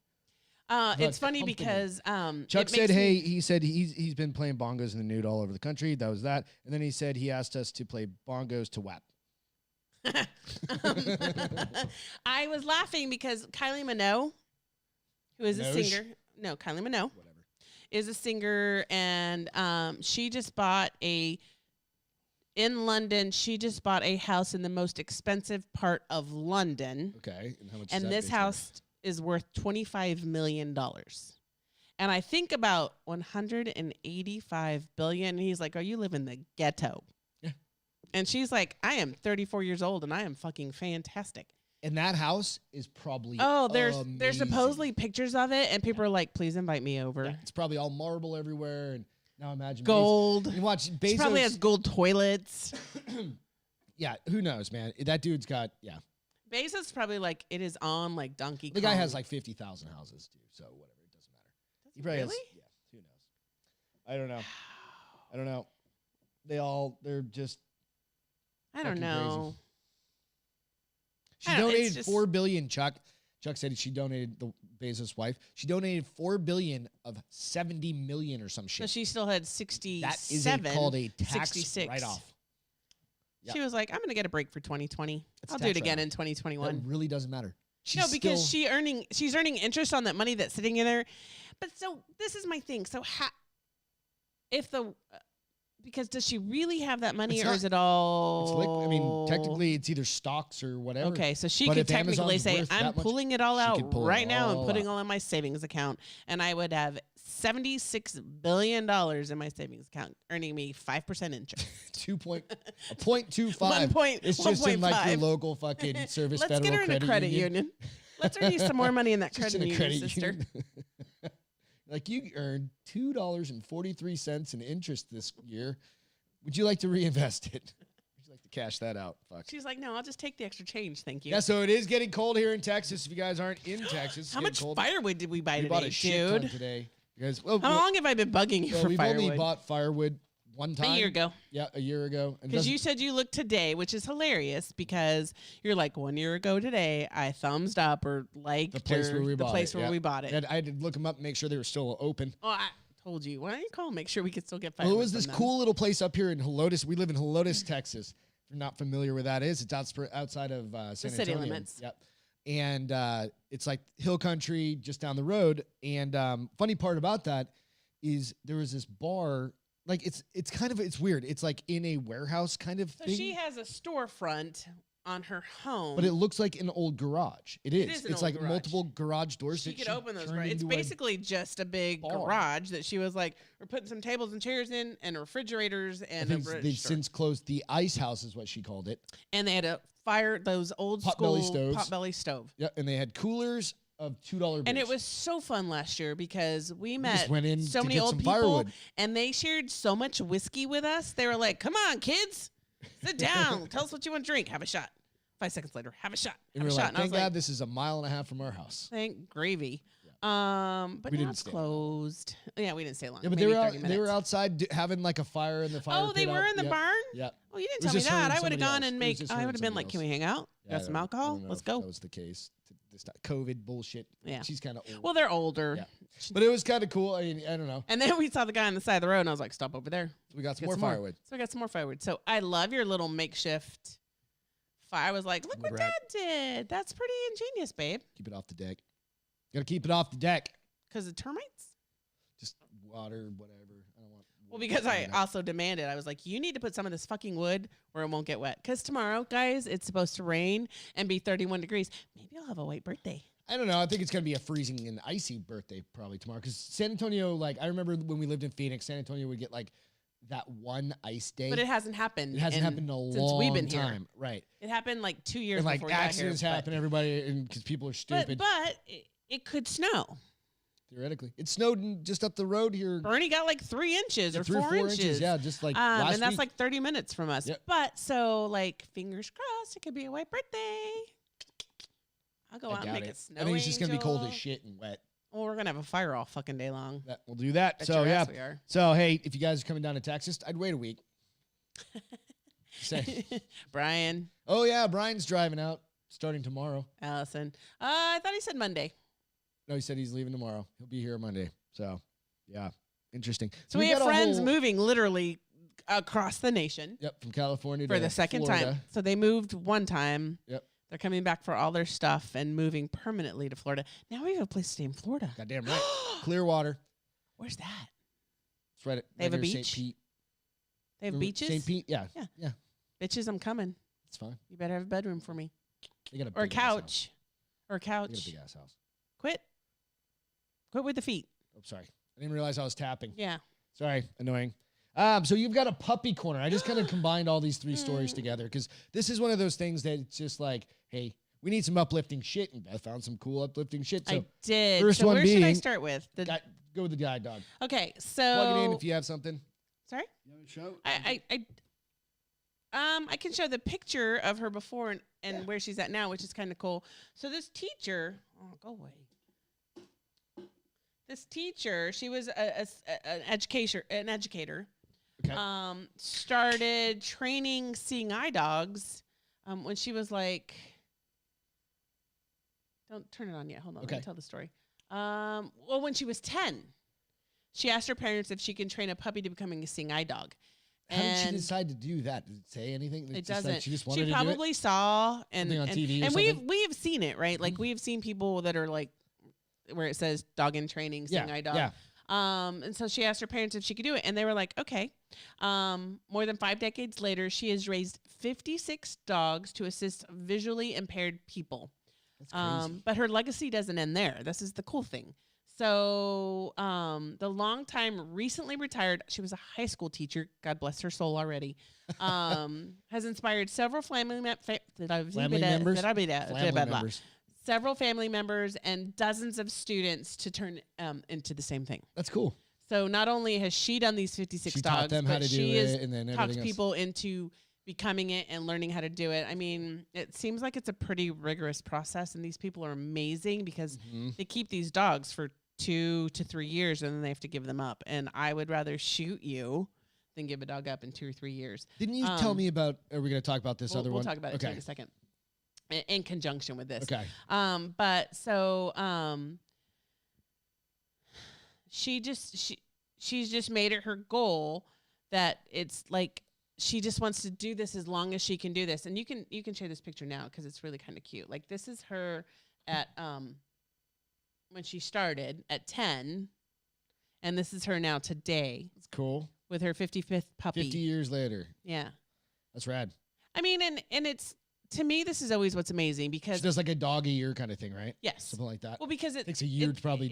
It's funny because Chuck said, hey, he said he's been playing bongos in the nude all over the country. That was that. And then he said he asked us to play bongos to WAP. I was laughing because Kylie Minogue, who is a singer, Kylie Minogue, is a singer, and she just bought in London. She just bought a house in the most expensive part of London. Okay, and how much? And this house is worth $25 million. And I think about 185 billion. And he's like, "Oh, you live in the ghetto." And she's like, I am 34 years old and I am fucking fantastic. And that house is probably there's supposedly pictures of it, and people are like, please invite me over. Yeah, it's probably all marble everywhere, and now imagine gold. You watch Bezos. She probably has gold toilets. Yeah, who knows, man? That dude's got Bezos probably like it is on like Donkey Kong. The guy has like 50,000 houses too, so whatever, it doesn't matter. He probably really? Yeah, who knows? I don't know. They're just. I don't know. She donated $4 billion. Chuck said she donated, the Bezos' wife. She donated $4 billion of $70 million or some shit. So she still had 67. That is called a tax 66. write-off. Yep. She was like, I'm going to get a break for 2020. I'll do it again in 2021. That really doesn't matter. Because she's earning interest on that money that's sitting in there. But so this is my thing. So because does she really have that money, or is it all? I mean, technically, it's either stocks or whatever. Okay, so she could technically say, I'm pulling it all out right now and putting out. all in my savings account, and I would have $76 billion in my savings account, earning me 5% interest. 0.25. It's just in like your local fucking service. Let's get her in a credit union. Let's earn you some more money in that credit union, sister. Like, you earned $2.43 in interest this year. Would you like to reinvest it? Would you like to cash that out? Fuck. She's like, no, I'll just take the extra change. Thank you. Yeah, so it is getting cold here in Texas. If you guys aren't in Texas, how much firewood did we buy today? We bought a shit ton today. Because, how long have I been bugging you for we've firewood? We've only bought firewood one time. A year ago. Yeah, a year ago. Because you said you looked today, which is hilarious because you're like, 1 year ago today, I thumbs up or liked the place where we bought it. And I had to look them up and make sure they were still open. Oh, I told you. Why don't you call, make sure we could still get firewood? Well, it was this cool little place up here in Helotes. We live in Helotes, Texas. If you're not familiar with that is, it's outside of San Antonio. City limits. Yep. And it's like hill country just down the road. And funny part about that is there was this bar. Like it's weird. It's like in a warehouse kind of thing. So she has a storefront on her home. But it looks like an old garage. It is. an It's old like garage. multiple garage doors. She that could open those. turned It's into a basically just a big bar. garage that she was like, we're putting some tables and chairs in, and refrigerators, I and think a they've since closed the ice house, is what she called it. and they had to fire those old Potbelly school stoves. potbelly stove. Yeah, and they had coolers of $2 beers. And it was so fun last year because we met just went in so to many get old some people, firewood. and they shared so much whiskey with us. They were like, "Come on, kids, sit down. Tell us what you want to drink. Have a shot." 5 seconds later, have a shot. And Have we a were shot. like, And I was thank God like, this is a mile and a half from our house. thank gravy. But We now didn't it's stay long. closed. Yeah, we didn't stay long. Yeah, but Maybe they were 30 out, minutes. they were outside having like a fire in the fire. Oh, they pit were out. in the Yep. barn? Yeah. Oh, you didn't It tell was me just her that. and I would have somebody gone else. and It was make. just her I and would have been like, somebody "Can we hang out? Yeah, Got some I alcohol? don't know Let's if go." That was the case. This COVID bullshit. Yeah. She's kind of old. Well, they're older. Yeah. But it was kind of cool. I mean, I don't know. And then we saw the guy on the side of the road, and I was like, "Stop over there." We got some Get more some firewood. So we got some more firewood. So I love your little makeshift fire. I was like, "Look what Right. Dad did. That's pretty ingenious, babe." Keep it off the deck. Got to keep it off the deck. Because the termites. Just water, whatever. I don't want. Well, because I also demanded, I was like, you need to put some of this fucking wood where it won't get wet. Because tomorrow, guys, it's supposed to rain and be 31 degrees. Maybe I'll have a white birthday. I don't know. I think it's going to be a freezing and icy birthday probably tomorrow. Because San Antonio, like, I remember when we lived in Phoenix, San Antonio would get like that one ice day. But it hasn't happened. It hasn't happened in a since long we've been time. Here. Right. It happened like 2 years And like before we got here. accidents happen, everybody, and because people are stupid. But it could snow. Theoretically. It snowed just up the road here. Bernie got like 3 inches or 3 or 4 4 inches. inches. Yeah, just like last and that's week. like 30 minutes from us. Yep. But so like fingers crossed, it could be a white birthday. I'll go I out and doubt make it. it snow. I think it's just going to be cold as angel. shit and wet. Well, we're gonna have a fire all fucking day long. We'll do that. Bet So, your yeah. ass we are. So, hey, if you guys are coming down to Texas, I'd wait a week. Say, Brian, oh, yeah, Brian's driving out starting tomorrow. Allison. I thought he said Monday. No, he said he's leaving tomorrow. He'll be here Monday. So, yeah, interesting. So we have got a friends whole- moving literally across the nation Yep, from California for to the second Florida. time. So they moved one time. Yep. They're coming back for all their stuff and moving permanently to Florida. Now we have a place to stay in Florida. Goddamn right. Clearwater. Where's that? It's right, They have a near St. beach? Pete. They have Remember beaches? St. Pete? Yeah. Yeah. Yeah. Bitches, I'm coming. It's fine. You better have a bedroom for me. They got a Or a big ass house. couch. Or a They got a couch. big ass house. Quit. Quit with the feet. Oh, sorry. I didn't realize I was tapping. Yeah. Sorry. Annoying. So you've got a puppy corner. I just kind of combined all these 3 stories together because this is one of those things that it's just like, hey, we need some uplifting shit, and Beth found some cool uplifting shit. So I did. first so one where should I being- start with? go with the guide dog. Okay, so Plug it in if you have something. sorry? You have a show? I can show the picture of her before and where she's at now, which is kind of cool. So this teacher, go away. This teacher, she was an educator. Okay. Started training seeing eye dogs when she was like, don't turn it on yet. Hold on. Okay. Let me tell the story. Well, when she was 10, she asked her parents if she can train a puppy to becoming a seeing eye dog. How did she And decide to do that? Did it say anything? it It's just doesn't. like she just wanted to do probably saw and Something on TV or and something? we've seen it, right? Like we've seen people that are like where it says dog in training, it? seeing eye dog. Yeah. And so she asked her parents if she could do it, and they were like, okay. More than 5 decades later, she has raised 56 dogs to assist visually impaired people. That's crazy. But her legacy doesn't end there. This is the cool thing. So the longtime recently retired, she was a high school teacher, God bless her soul already, has inspired several family members. Several family members and dozens of students to turn into the same thing. That's cool. So not only has she done these 56 She dogs, taught them how but to do she has it and then talked everything else. people into becoming it and learning how to do it. I mean, it seems like it's a pretty rigorous process, and these people are amazing because Mhm. they keep these dogs for 2 to 3 years and then they have to give them up. And I would rather shoot you than give a dog up in 2 or 3 years. Didn't you tell me about? Are we going to talk about this other We'll one? talk about it too Okay. in a second. In conjunction with this. Okay. But so she's just made it her goal that it's like she just wants to do this as long as she can do this. And you can share this picture now because it's really kind of cute. Like this is her at when she started at 10, and this is her now today That's cool. with her 55th puppy. 50 years later. Yeah. That's rad. I mean, and it's to me, this is always what's amazing She because does like a dog a year kind of thing, right? yes, Something like that. well, because it takes a year to probably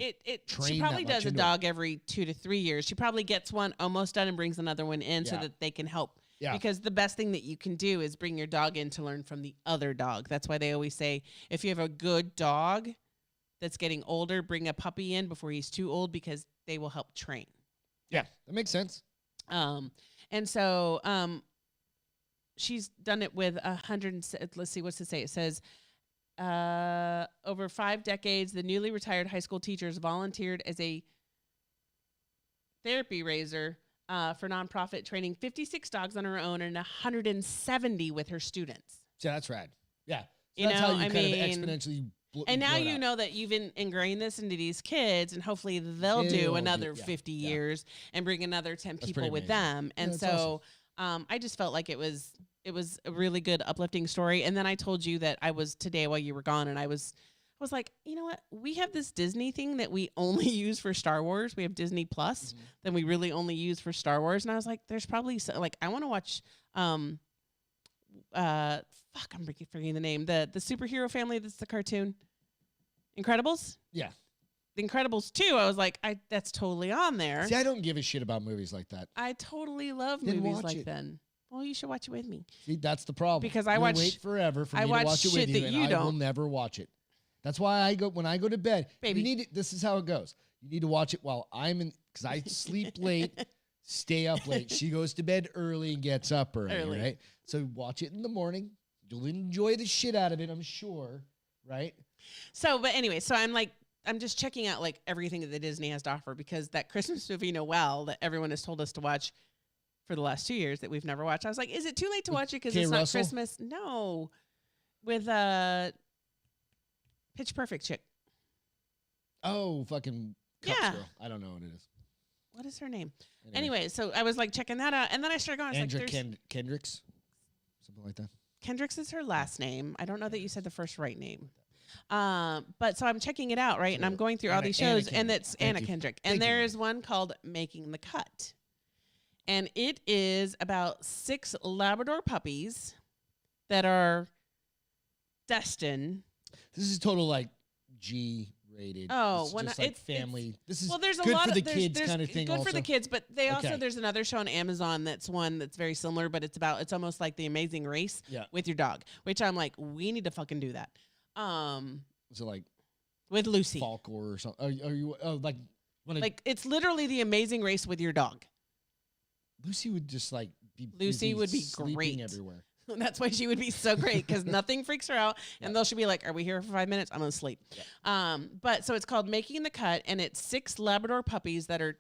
train she probably that much does a into it. dog every 2 to 3 years. She probably gets one almost done and brings another one in so Yeah. that they can help. Yeah. Because the best thing that you can do is bring your dog in to learn from the other dog. That's why they always say if you have a good dog that's getting older, bring a puppy in before he's too old because they will help train. Yeah, that makes sense. And so she's done it with 100. Let's see, what's it say? It says over 5 decades, the newly retired high school teachers volunteered as a therapy raiser for nonprofit, training 56 dogs on her own and 170 with her students. So that's rad. Yeah. So You that's know, how you I kind mean, of exponentially and now blow it you out. know that you've ingrained this into these kids, and hopefully they'll They'll do do- another yeah, 50 yeah. years and bring another 10 That's people pretty with amazing. them. And that's so I just felt like it was a really good uplifting story. And then I told you that I was today while you were gone, and I was like, you know what? We have this Disney thing that we only use for Star Wars. We have Disney Plus that we really only use for Star Wars. And I was like, there's probably I want to watch I'm forgetting the name. The superhero family that's the cartoon. Incredibles? Yeah. The Incredibles 2. I was like, that's totally on there. See, I don't give a shit about movies like that. I totally love Then movies watch like it. that. Well, you should watch it with me. See, that's the problem. Because I You'll watch- wait forever for I me to watch watch it shit with you, that and you I will don't. never watch it. That's why when I go to bed, Baby. you need it. This is how it goes. You need to watch it while I'm in, because I sleep late, stay up late. She goes to bed early and gets up early, right? So watch it in the morning. You'll enjoy the shit out of it, I'm sure, right? So, but anyway, so I'm just checking out like everything that Disney has to offer because that Christmas movie Noel that everyone has told us to watch for the last 2 years that we've never watched. I was like, is it too late to watch it because Kay it's Russell? not Christmas? No. With Pitch Perfect chick. Oh, fucking Cups Yeah. Girl. I don't know what it is. What is her name? Anyway, so I was like checking that out, and then I started going. I was Andrew like, there's Kendricks, something like that. Kendricks is her last name. I don't know that you said the first right name. But so I'm checking it out, right? And I'm going through all these Anna shows, and Kendrick. it's Thank Anna you. Kendrick. Thank And you, there Anna. is one called Making the Cut. And it is about 6 Labrador puppies that are destined. This is total like G rated. Oh, This is when just I- like it's- family. This is Well, there's a good lot for of the there's, kids there's kind of thing. good also. for the kids, but they also Okay. there's another show on Amazon that's one that's very similar, but it's almost like The Amazing Race Yeah. with your dog, which I'm like, we need to fucking do that. So like With Lucy. Falcor or something. Are you like when Like it's literally The Amazing Race with your dog. Lucy would just like be Lucy busy would be sleeping great. everywhere. That's why she would be so great because nothing freaks her out, and they'll should be like, "Are we here for 5 minutes? I'm gonna sleep." But so it's called Making the Cut, and it's 6 Labrador puppies that are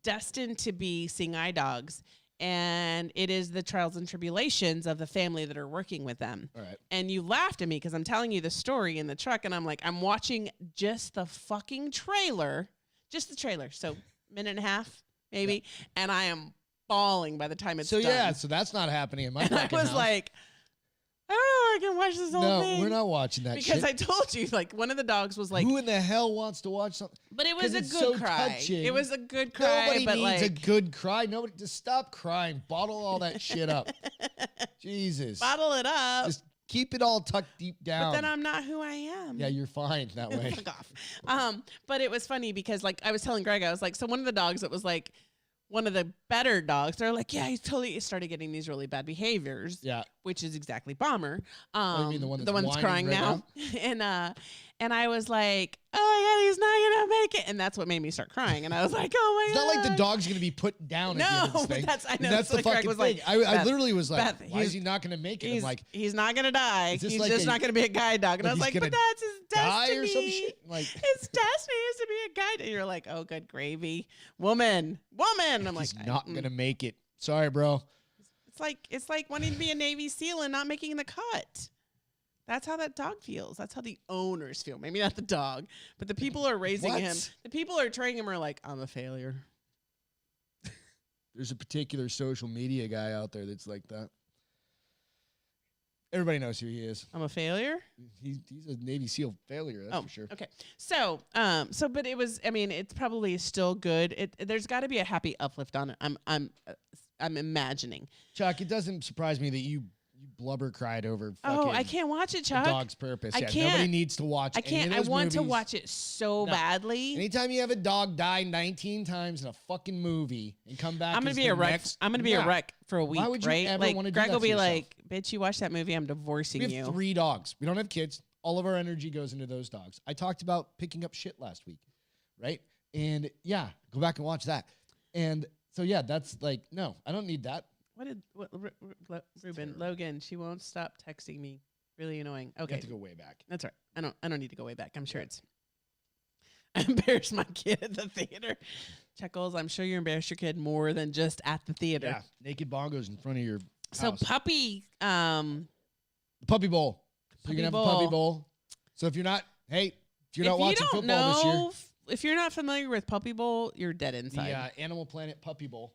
destined to be seeing eye dogs, and it is the trials and tribulations of the family that are working with them. All right. And you laughed at me because I'm telling you the story in the truck, and I'm like, I'm watching just the fucking trailer, just the trailer, so minute and a half maybe, and I am bawling by the time it's So done. yeah, so that's not happening in my And I fucking was house. like, oh, I can watch this whole no, thing. we're not watching that Because shit. I told you, like, one of the dogs was like, Who in the hell wants to watch something? but it 'Cause was a it's good so cry. touching. It was a good cry, Nobody but needs like, a good cry. Nobody, just stop crying. Bottle all that shit up. Jesus. bottle it up. Just keep it all tucked deep down. But then I'm not who I am. Yeah, you're fine that way. Fuck off. But it was funny because, like, I was telling Greg, I was like, so one of the dogs that was like one of the better dogs, they're like, yeah, he's totally started getting these really bad behaviors. Yeah. Which is exactly Bomber. Oh, you mean the one that's that's whining crying right now. And I was like, oh my God, he's not gonna make it. And that's what made me start crying. And I was like, oh my It's God. not like the dog's going to be put down at the end of No, this but thing. that's- I And know, that's so the Craig fucking was thing. like, I Beth, literally was like, Beth, why is he not going to make it? I'm like, he's not gonna die. Is this He's like just a- not gonna be a guide dog. And I was like like, he's but that's his die destiny. or some shit? Like, His destiny is to be a guide. And you're like, oh, good gravy, woman. And I'm like, he's not going to make it. Sorry, bro. It's like wanting to be a Navy SEAL and not making the cut. That's how that dog feels. That's how the owners feel. Maybe not the dog, but the people who are raising What? him. The people who are training him are like, I'm a failure. There's a particular social media guy out there that's like that. Everybody knows who he is. I'm a failure. He's a Navy SEAL failure, that's for sure. Okay. So, but it was. I mean, it's probably still good. There's got to be a happy uplift on it. I'm imagining. Chuck, it doesn't surprise me that you blubber cried over. Oh, I can't watch it, Chuck. Dog's Purpose. I Yeah, can't. nobody needs to watch. I can't. I want to watch it so badly. Anytime you have a dog die 19 times in a fucking movie and come back, I'm gonna be a wreck. I'm gonna be a wreck for a week. Why would you right? ever like want to do Greg that will to be yourself? like, "Bitch, you watch that movie, I'm divorcing We have you." 3 dogs. We don't have kids. All of our energy goes into those dogs. I talked about picking up shit last week, right? And yeah, go back and watch that. And so yeah, that's like, no, I don't need that. Ruben Logan? She won't stop texting me. Really annoying. Okay, You have to go way back. that's right. I don't need to go way back. I'm sure it's. I embarrassed my kid at the theater. Chuckles, I'm sure you embarrassed your kid more than just at the theater. Yeah, naked bongos in front of your So house. puppy, The puppy bowl. So you're gonna have a puppy bowl. So if you're not, if you're not watching football this year, if you're not familiar with Puppy Bowl, you're dead inside. the Animal Planet Puppy Bowl.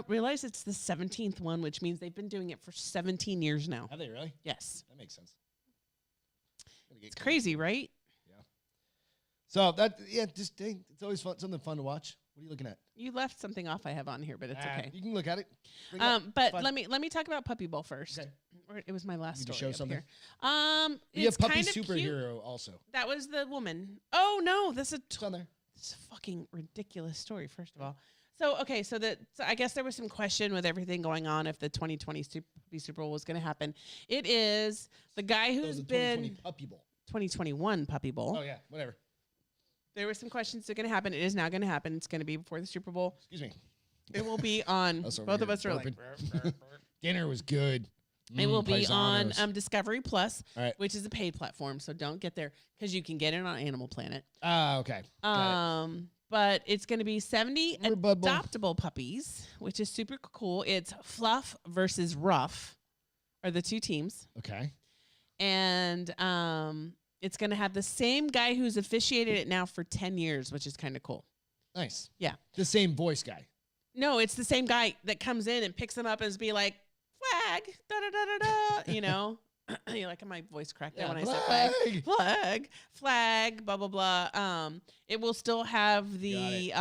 Realize it's the 17th one, which means they've been doing it for 17 years now. Have they really? Yes. That makes sense. It's crazy, right? Yeah. So it's always fun, something fun to watch. What are you looking at? You left something off I have on here, but it's okay. You can look at it. But let me talk about Puppy Bowl first. Okay. It was my last Need to story show something? Here. You It's have Puppy kind of cute. Superhero also. That was the woman. Oh no, this is It's on there. It's a fucking ridiculous story, first of all. So I guess there was some question with everything going on if the 2020 Super Bowl was going to happen. It is the guy who's the been 2020 Puppy Bowl. 2021 Puppy Bowl. Oh yeah, whatever. There were some questions that are going to happen. It is now going to happen. It's going to be before the Super Bowl. Excuse me. It will be on. That's over Both of here us are like. burping. Dinner was good. It will be on paisanos. Discovery Plus, All right. which is a paid platform. So don't get there because you can get it on Animal Planet. Okay. Got it. But it's going to be 70 We're bubble. adoptable puppies, which is super cool. It's Fluff versus Ruff are the two teams. Okay. And it's going to have the same guy who's officiated it now for 10 years, which is kind of cool. Nice. Yeah. The same voice guy. No, it's the same guy that comes in and picks them up and be like, flag, da-da-da-da-da, you know. You like my voice cracked out when I said flag, blah, blah, blah. It will still have the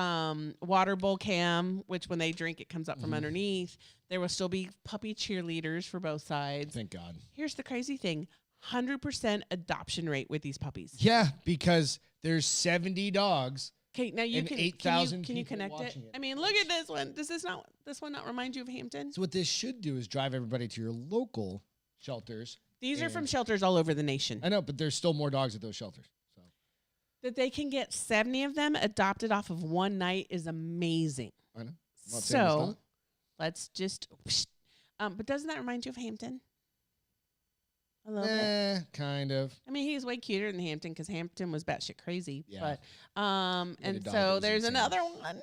water bowl cam, which when they drink, it comes up from underneath. There will still be puppy cheerleaders for both sides. Thank God. Here's the crazy thing. 100% adoption rate with these puppies. Yeah, because there's 70 dogs. Okay, now you And can 8,000 can you people connect it? watching it. I mean, look at this one. Does this one not remind you of Hampton? So what this should do is drive everybody to your local shelters. These are from And- shelters all over the nation. I know, but there's still more dogs at those shelters. So That they can get 70 of them adopted off of one night is amazing. I know. I'm not saying it's So not. let's just but doesn't that remind you of Hampton? A little bit. Kind of. I mean, he's way cuter than Hampton because Hampton was batshit crazy. Yeah. But and dog so was there's insane. another one.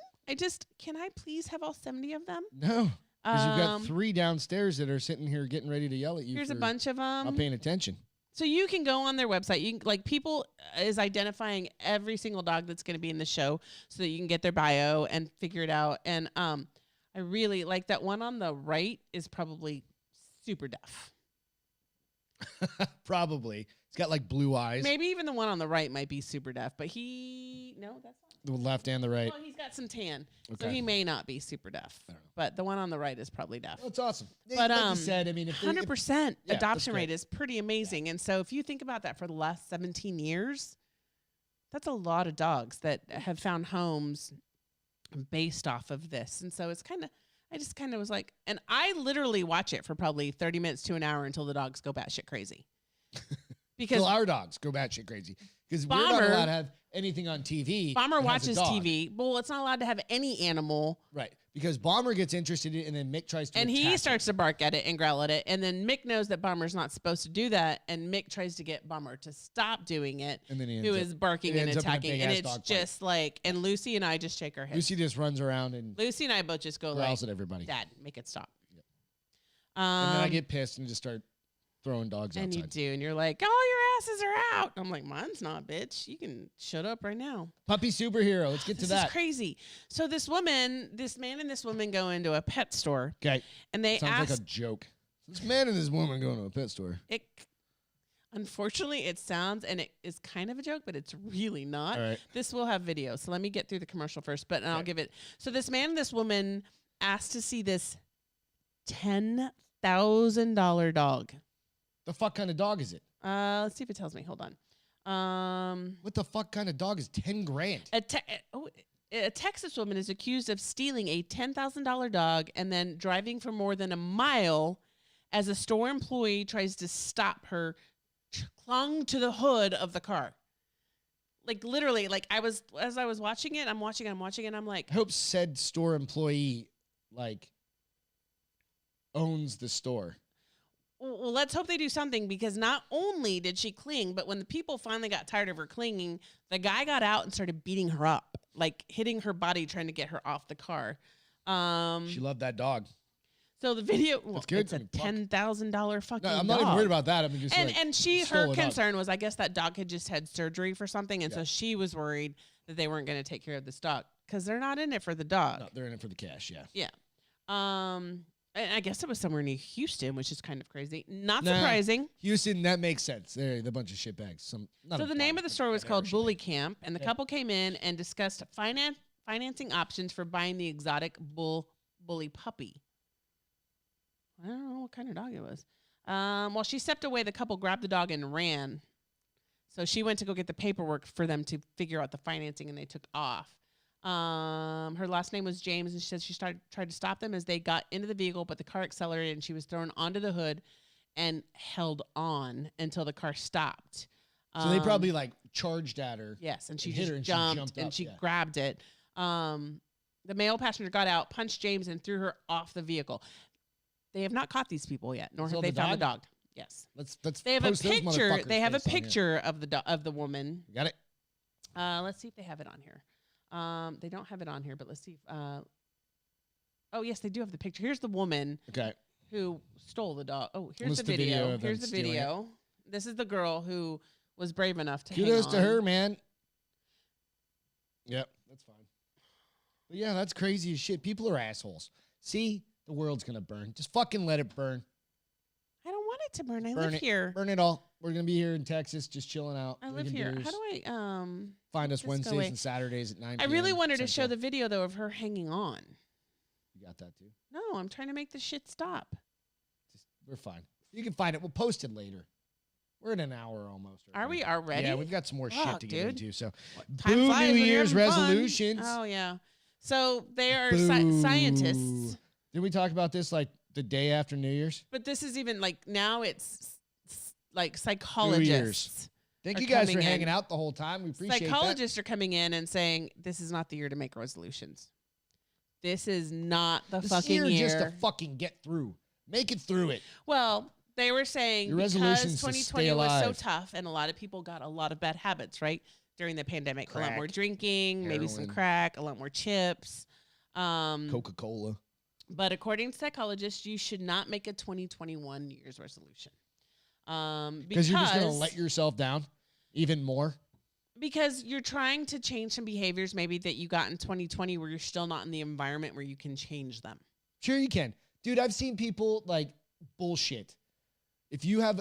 Can I please have all 70 of them? No. Because you've got Um, 3 downstairs that are sitting here getting ready to yell at you. Here's a for bunch of them. not paying attention. So you can go on their website. You can, like, people is identifying every single dog that's going to be in the show so that you can get their bio and figure it out. And I really like that one on the right is probably super deaf. Probably. It's got like blue eyes. Maybe even the one on the right might be super deaf, but no, that's not. The left and the right. Well, he's got some tan, so Okay. he may not be super deaf. I don't know. But the one on the right is probably deaf. Well, it's awesome. But like you said, I mean, if 100% yeah, that's adoption great. rate is pretty amazing. And so if you think about that for the last 17 years, that's a lot of dogs that have found homes based off of this. And so I just kind of was like, and I literally watch it for probably 30 minutes to an hour until the dogs go batshit crazy. Because Till our dogs go batshit crazy. Because we're not Bomber- allowed to have anything on TV. Bomber that has a watches dog. TV. Well, it's not allowed to have any animal. Right. Because Bomber gets interested in it and then Mick tries to And attack he it. starts to bark at it and growl at it. And then Mick knows that Bomber's not supposed to do that. And Mick tries to get Bomber to stop doing it. And then he Who ends is barking it and ends up in a attacking. And big-ass it's dog fight. just like, and Lucy and I just shake our heads. Lucy just runs around and Lucy and I both just go like, growls at everybody. Dad, make it stop. Yep. And then I Um, get pissed and just start throwing dogs and you outside. do. And you're like, all your asses are out. I'm like, mine's not, bitch. You can shut up right now. Puppy superhero. Let's get to This that. is crazy. So this man and this woman go into a pet store Okay. and they Sounds ask like a joke. This man and this woman going to a pet store. it. Unfortunately, it sounds and it is kind of a joke, but it's really not. All right. This will have video. So let me get through the commercial first, I'll Okay. give it. So this man and this woman asked to see this $10,000 dog. The fuck kind of dog is it? Let's see if it tells me. Hold on. What the fuck kind of dog is 10 grand? A Texas woman is accused of stealing a $10,000 dog and then driving for more than a mile as a store employee tries to stop her, clung to the hood of the car. Like literally, like as I was watching it, I'm watching, and I'm like, I hope said store employee like owns the store. well, let's hope they do something, because not only did she cling, but when the people finally got tired of her clinging, the guy got out and started beating her up, like hitting her body, trying to get her off the car. She loved that dog. So the video, That's good. it's a $10,000 fucking No, I'm dog. not even worried about that. I'm just her concern was, I guess that dog had just had surgery for something, and so she was worried that they weren't going to take care of this dog because they're not in it for the dog. No, they're in it for the cash. Yeah. Yeah. And I guess it was somewhere near Houston, which is kind of crazy. Not surprising. Houston, that makes sense. They're a bunch of shitbags. So the name of the store was called Bully Camp, and the couple came in and discussed financing options for buying the exotic bully puppy. I don't know what kind of dog it was. While she stepped away, the couple grabbed the dog and ran. So she went to go get the paperwork for them to figure out the financing, and they took off. Her last name was James, and she said she tried to stop them as they got into the vehicle, but the car accelerated and she was thrown onto the hood and held on until the car stopped. So they probably like charged at her. Yes, and she hit her just and jumped and she up, grabbed it. The male passenger got out, punched James, and threw her off the vehicle. They have not caught these people yet, nor have they found the dog. Yes, let's. They have a picture. They have a face on here. picture of the woman. You got it. Let's see if they have it on here. They don't have it on here, but let's see if. Oh yes, they do have the picture. Here's the woman. Okay. Who stole the dog? Oh, here's What's the the video. video of Here's them the stealing video. This is the girl who was brave enough to. Kudos hang to on. her, man. Yep, that's fine. But yeah, that's crazy as shit. People are assholes. See, the world's gonna burn. Just fucking let it burn. I don't want it to burn. I Burn live it. here. Burn it all. We're gonna be here in Texas, just chilling out. I live drinking here. beers. How do I Find us just go Wednesdays away? and Saturdays at 9 I really p.m. wanted to show Central. the video though of her hanging on. You got that too. No, I'm trying to make the shit stop. We're fine. You can find it. We'll post it later. We're in an hour almost. Are we already? Yeah, we've got some more shit Fuck, to get dude. into. So, Time boo flies New when you're Year's having fun. resolutions. Oh yeah. So they are Boo. scientists. Did we talk about this like the day after New Year's? But this is even like now it's like Year's. psychologists. Thank are you guys for coming in. hanging out the whole time. We appreciate Psychologists are coming in and saying this is not the year to make resolutions. This is not the that. This fucking year just to fucking get through. Make it through it. Well, they were saying Your because resolution's to 2020 stay was so alive. tough and a lot of people got a lot of bad habits, right? During the pandemic, a lot Crack, more drinking, maybe some heroin. crack, a lot more chips. Coca-Cola. But according to psychologists, you should not make a 2021 New Year's resolution. Because you're just going to let yourself down even more. Because you're trying to change some behaviors maybe that you got in 2020 where you're still not in the environment where you can change them. Sure you can. Dude, I've seen people like bullshit. If you have,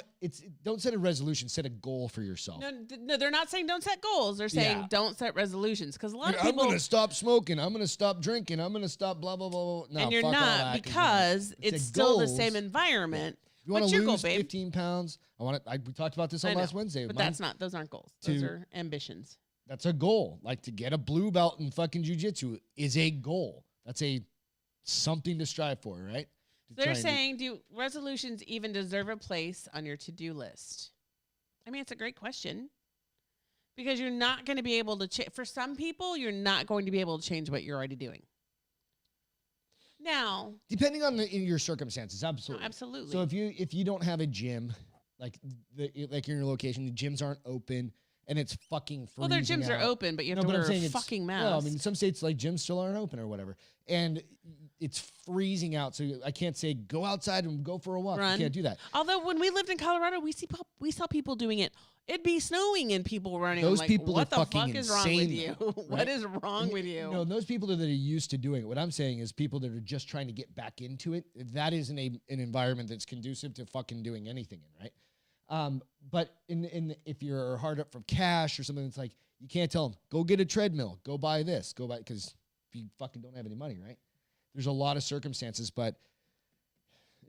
don't set a resolution, set a goal for yourself. No, they're not saying don't set goals. They're saying Yeah. don't set resolutions. Because a lot of I'm people... going to stop smoking. I'm going to stop drinking. I'm going to stop blah, blah, blah, blah. No, and you're fuck all not that, because it's it's a still the goals. same environment. You want What's to your goal, lose babe? 15 pounds? We talked about this I on know, last Wednesday. But Mine- those aren't goals. Those to- are ambitions. That's a goal. Like to get a blue belt in fucking jiu-jitsu is a goal. That's something to strive for, right? To try They're and do- saying, do resolutions even deserve a place on your to-do list? I mean, it's a great question. Because you're not going to be able to for some people, you're not going to be able to change what you're already doing. Now, depending on in your circumstances, absolutely. absolutely. So if you don't have a gym, like in your location, the gyms aren't open and it's fucking freezing well, their gyms out. are open, but you have No, to but I'm wear saying a it's- fucking mask. Well, I mean, some states like gyms still aren't open or whatever, and it's freezing out. So I can't say go outside and go for a walk. Run. You can't do that. Although when we lived in Colorado, we saw people doing it. It'd be snowing and people running. Those I'm like, people what are the fucking fuck is wrong with insane, you? though, What right? is wrong with you? No, those people that are used to doing it. What I'm saying is people that are just trying to get back into it. That isn't an environment that's conducive to fucking doing anything in, right? But if you're hard up for cash or something, it's like you can't tell them go get a treadmill, go buy this, go buy because you fucking don't have any money, right? There's a lot of circumstances, but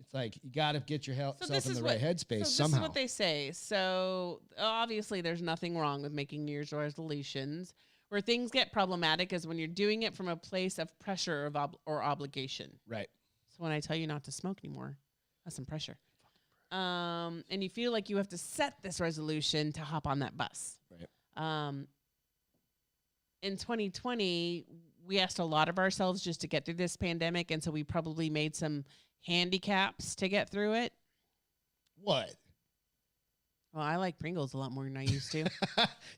It's like you got to get yourself this in is the right headspace So somehow. this is what they say. So obviously, there's nothing wrong with making New Year's resolutions. Where things get problematic is when you're doing it from a place of pressure or obligation. Right. So when I tell you not to smoke anymore, that's some pressure. And you feel like you have to set this resolution to hop on that bus. Right. In 2020, we asked a lot of ourselves just to get through this pandemic, and so we probably made some handicaps to get through it. What? Well, I like Pringles a lot more than I used to.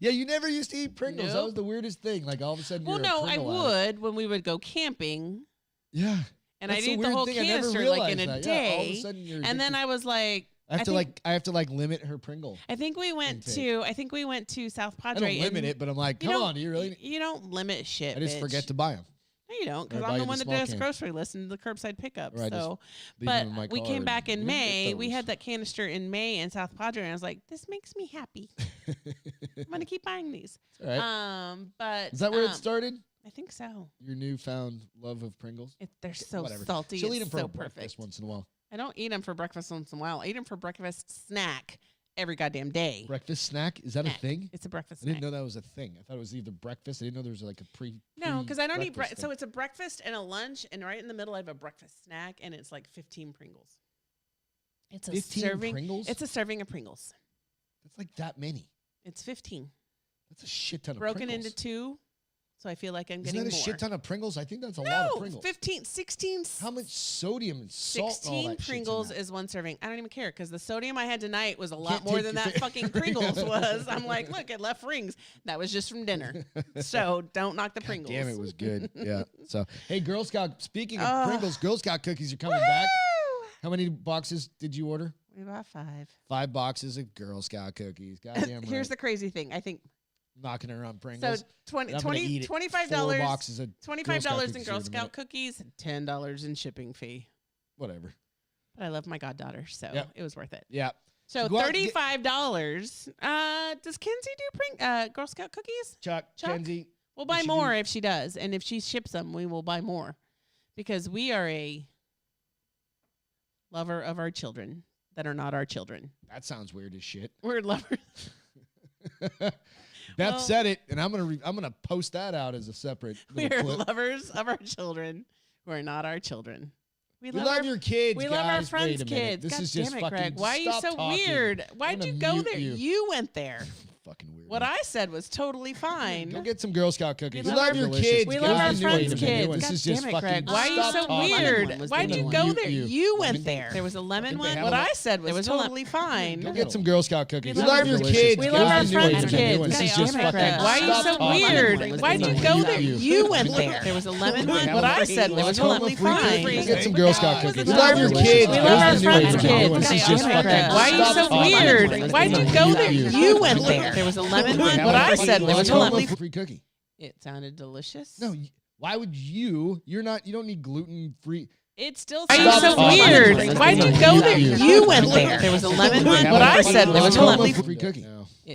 Yeah, you never used to eat Pringles. That Nope. was the weirdest thing. Like all of a sudden, Well, you're no, a I Pringle addict. would when we would go camping, Yeah. and That's I'd the eat the weird whole thing. I never canister like in a realized that. Yeah, all of a day. sudden you're And then addicted. I was like, I have to limit her Pringle. I think we went to South I Padre. don't limit and it, but I'm like, you come don't- on, do you really? You don't limit shit. I just bitch. forget to buy them. No, you don't, because Or I'm buy the you one the that small does can. grocery list and the curbside pickup. Or I just So, leave but them in my we car came and back in get May. We those. had that canister in May in South Padre, and I was like, this makes me happy. I'm gonna keep buying these. All right. But Is that where it started? I think so. Your newfound love of Pringles? They're so Whatever. salty. She'll eat It's them for so breakfast perfect. once in a while. I don't eat them for breakfast once in a while. I eat them for breakfast snack every goddamn day. Breakfast snack? Is that Snack. a thing? It's a breakfast I snack. didn't know that was a thing. I thought it was either breakfast. I didn't know there was like a No, because I don't eat breakfast so thing. it's a breakfast and a lunch, and right in the middle I have a breakfast snack, and it's like 15 Pringles. It's a 15 serving. Pringles? It's a serving of Pringles. That's like that many. It's 15 That's a shit ton of broken Pringles. into two, so I feel like I'm Isn't getting that a more. shit ton of Pringles? I think that's a lot No, of Pringles. 15, 16. How much sodium and salt and all 16 that shit's in Pringles that? is one serving. I don't even care because the sodium I had tonight was a lot Can't more take than your that fa- fucking Pringles was. I'm like, look, it left rings. That was just from dinner. So don't knock the God Pringles. damn, it was good. Yeah. So, hey, Girl Scout, speaking of Ugh. Pringles, Girl Scout cookies are coming back. Woo! How many boxes did you order? We bought 5. 5 boxes of Girl Scout cookies. Goddamn right. Here's the crazy thing. I think Knocking her on so. Pringles. 20, I'm gonna eat it. 25 4 dollars. boxes of Girl Scout $25 in cookies Girl here in a Scout minute. cookies, $10 in shipping fee. Whatever. But I love my goddaughter, so Yep. it was worth it. Yeah. So go out and get- $35. Does Kenzie do Girl Scout cookies? Chuck, We'll Kenzie. What buy she more do? if she does, and if she ships them, we will buy more, because we are a lover of our children that are not our children. That sounds weird as shit. We're lovers. Beth Well- said it, and I'm gonna post that out as a separate We little are clip. lovers of our children who are not our children. We love your kids, We guys. love our Wait friends' a minute. kids. This God is just damn it, fucking. Greg. Why are you stop so talking. weird? Why'd gonna you go mute there? you. You went there. Fucking weird. What I said was totally fine. Go get some Girl Scout cookies. We We love love our- your delicious. kids. We Wait love a our minute, friends' wait a minute. kids. This God is just damn it, fucking. Greg. Why are you stop so talking. weird? was Why'd the you one. go Mute there? you. You went Lemon- there. There was a lemon Think they one. have What them? I said was totally fine. Go get some Girl Scout cookies. We We love love your delicious. kids. We Go love get our some friends' new ones. kids. This is God just damn it, fucking. Greg. Why are you stop so talking. weird? Why'd you go there? You. You went there. There was a lemon one. What I said was totally fine. Go get some Girl Scout That was cookies. a We love your delicious kids. one. We Go love get our some new friends' ones. kids. This is God just damn it, fucking. Greg. Why are you stop so talking. weird? Why'd you go there? You went there. There was a lemon one. What I said was totally. free cookie. It sounded delicious. No, why would you? You're not. You don't need gluten free. It still Are sounds you so so weird. weird? Why'd you go there? You went there. There was a lemon one. What I said was totally. free cookie.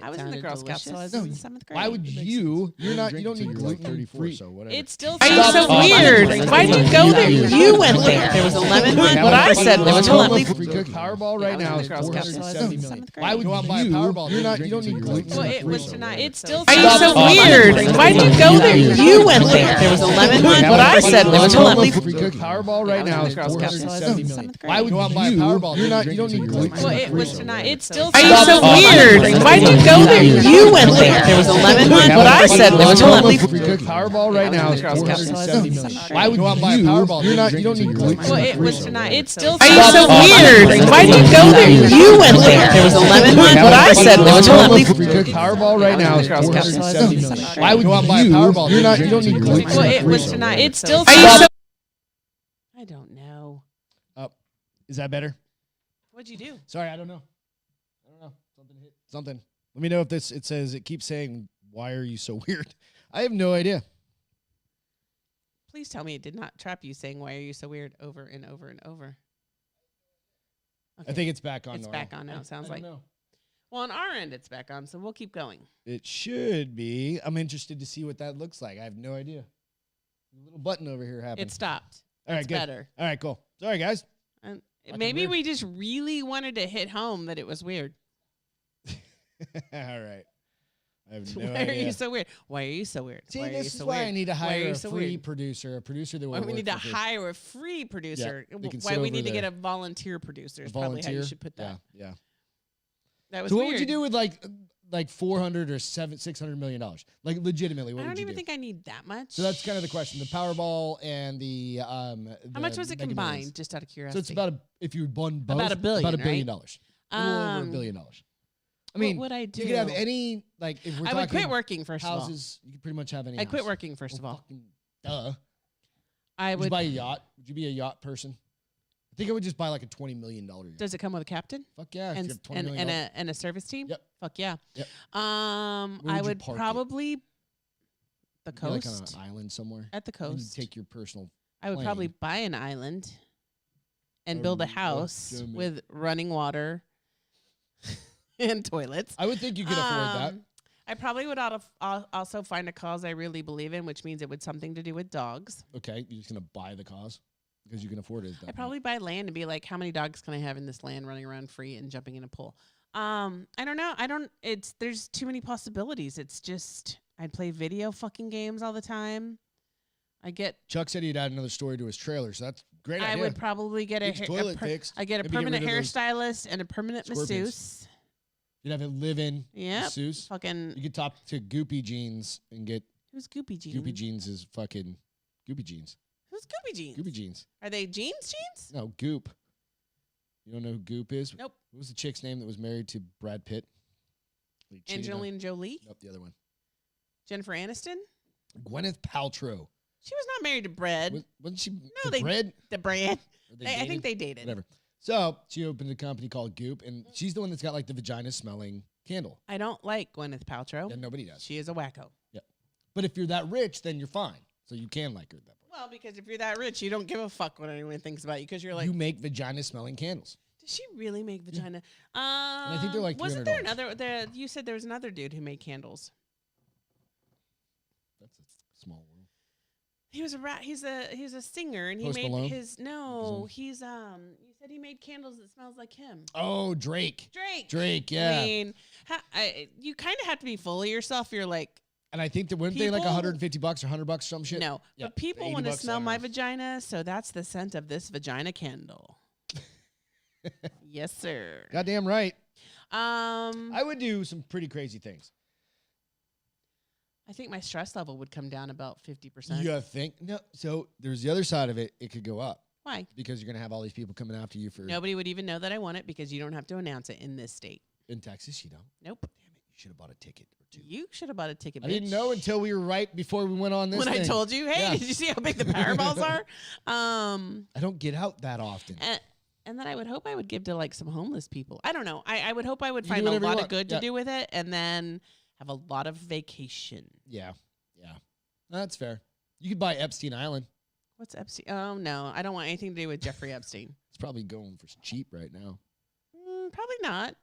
I was in the Girl Scouts, so I was No, in the 7th grade. Why would you? You're not. You don't need gluten free. So whatever. It still Are you sounds so so weird? weird. Why'd you go there? You went there. There was a lemon one. What I said was totally. free cookie. Powerball right now is Girl Scouts, so I was in 470 the million. 7th grade. Why would Go out and buy a you? Powerball. You're not. You don't need gluten Well, free. it was tonight. It still Are you sounds so so weird. Why'd you go there? You went there. There was a lemon one. What I said was totally. free cookie. Powerball right now is Girl Scouts, so I was in 470 the million. 7th grade. Why would Go out and buy a you? Powerball. You're not. You don't need gluten Well, free. it was tonight. It still Are you sounds so so weird. Why'd you go there? You went there. There was a lemon one. What I said was totally. free cookie. Powerball right now is Girl Scouts, so I was in 470 the million. 7th grade. Why would Go out and buy a you? Powerball. You're not. You don't need gluten Well, free. it was tonight. It still. Are you so weird? Why'd you go there? You went there. There was a lemon one. What I said was totally. free cookie. Powerball right now is Girl Scouts, so I was in 470 the million. 7th grade. Why would Go out and buy a you? Powerball. You're not. You don't need gluten Well, free. it was tonight. It still. I don't know. Is that better? What'd you do? Sorry, I don't know. Something hit. Something. Let me know if this. It says it keeps saying, "Why are you so weird?" I have no idea. Please tell me it did not trap you saying, "Why are you so weird?" over and over and over. I think it's back on. It's normal. back on now, it sounds I don't like. know. Well, on our end, it's back on, so we'll keep going. It should be. I'm interested to see what that looks like. I have no idea. A little button over here happened. It stopped. All right, It's good. better. All right, cool. Sorry, guys. And Maybe weird. we just really wanted to hit home that it was weird. All right. I have no Why idea. are you so weird? Why are you so weird? See, why are you this so is why weird? I need to Why are hire you a so free weird? producer that will Why we work need to for free. hire a free producer? they can Why sit we over need to there. get a volunteer producer? Is A probably how you volunteer? should put that. Yeah. That was So what weird. would you do with like 400 or $600 million? Like legitimately, what I would don't you even do? think I need that much. So that's kind of the question. The Powerball and the how much was it Mega combined? Millions. Just out of So curiosity. it's about if you won both, About $1 billion, about $1 billion. right? A little over $1 billion. I mean, what would I do? you could have any if we're I talking would quit working first houses. You could pretty much have any. of all. I quit house. working first of all. Fucking duh. I Would you would. buy a yacht? Would you be a yacht person? I think I would just buy like a $20 million yacht. Does it come with a captain Fuck yeah! If and you have $20 million. and a service team? Yep. Fuck yeah. Yep. I Where would you would park it? probably the Be like on coast. an island somewhere. At the And you coast. take your personal. I would probably plane. buy an island and build a house damn it. with running water and toilets. I would think you could afford that. I probably would also find a cause I really believe in, which means it would something to do with dogs. Okay, you're just gonna buy the cause because you can afford it. At that I'd point. probably buy land and be like, how many dogs can I have in this land running around free and jumping in a pool? I don't know. There's too many possibilities. It's just, I'd play video fucking games all the time. Chuck said he'd add another story to his trailer, so that's a great I idea. would probably get Get your toilet fixed. I get a Maybe get permanent rid of those hairstylist and a permanent scorpions. masseuse. You'd have it live in Yep. masseuse. Fucking, You could talk to Goopy Jeans and get who's Goopy Jeans? Goopy Jeans is fucking Goopy Jeans. Who's Goopy Jeans? Goopy Jeans. Are they jeans? No, Goop. You don't know who Goop is? Nope. What was the chick's name that was married to Brad Pitt? He cheated on- Angelina Jolie? Nope, the other one. Jennifer Aniston? Gwyneth Paltrow. She was not married to Brad. Wasn't she? No, the bread. The brand. Or they I think dated? they dated. Whatever. So she opened a company called Goop, and she's the one that's got like the vagina smelling candle. I don't like Gwyneth Paltrow. And nobody does. She is a wacko. But if you're that rich, then you're fine. So you can like her at that point. Well, because if you're that rich, you don't give a fuck what anyone thinks about you because you're like, You make vagina smelling candles. does she really make vagina? And I think they're like wasn't there $300. another? You said there was another dude who made candles. That's a small world. He was a rat. He's a singer, and he Post made Malone? his no. He's You said he made candles that smells like him. Oh, Drake. Drake. Yeah. I mean, you kind of have to be full of yourself. You're like, And I think that weren't they like People- $150 or $100 or some shit? no, Yeah, but people 80 want to bucks, I smell don't my know. vagina, so that's the scent of this vagina candle. Yes, sir. Goddamn right. I I would do some pretty crazy things. think my stress level would come down about 50%. You think? No. So there's the other side of it. It could go up Why? because you're going to have all these people coming after you for Nobody would even know that I want it because you don't have to announce it in this state. in Texas. You don't. Nope. Damn it. You should have bought a ticket or two. You should have bought a ticket. I didn't know until we were right before we went on this when I thing. told you, hey, Yeah. did you see how big the Powerballs are? I don't get out that often. And then I would hope I would give to like some homeless people. I don't know. I would hope I would You do find a whatever you lot of want. good Yeah. to do with it and then have a lot of vacation. Yeah. Yeah. That's fair. You could buy Epstein Island. What's Epstein? Oh, no. I don't want anything to do with Jeffrey Epstein. It's probably going for cheap right now. Probably not.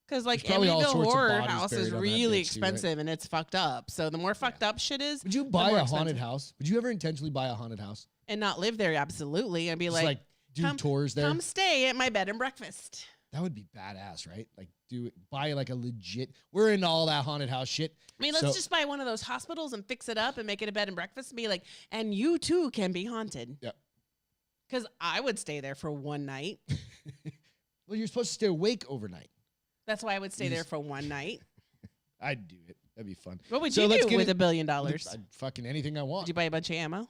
Because like There's probably all Amityville sorts of Horror bodies House is buried on that really bitch too, right? expensive and it's fucked up. So the more fucked up shit is, Would you the buy more a haunted expensive. house? Would you ever intentionally buy a haunted house? And not live there? Absolutely. I'd be Just like, like do come- tours there? come stay at my bed and breakfast. That would be badass, right? Like buy like a legit. We're into all that haunted house shit. I mean, let's So- just buy one of those hospitals and fix it up and make it a bed and breakfast and be like, and you too can be haunted. Yep. Because I would stay there for one night. Well, you're supposed to stay awake overnight. That's why I would stay You there just- for one night. I'd do it. That'd be fun. What would So you let's do get with it- $1 billion? I'd fucking anything I Would want. you buy a bunch of ammo?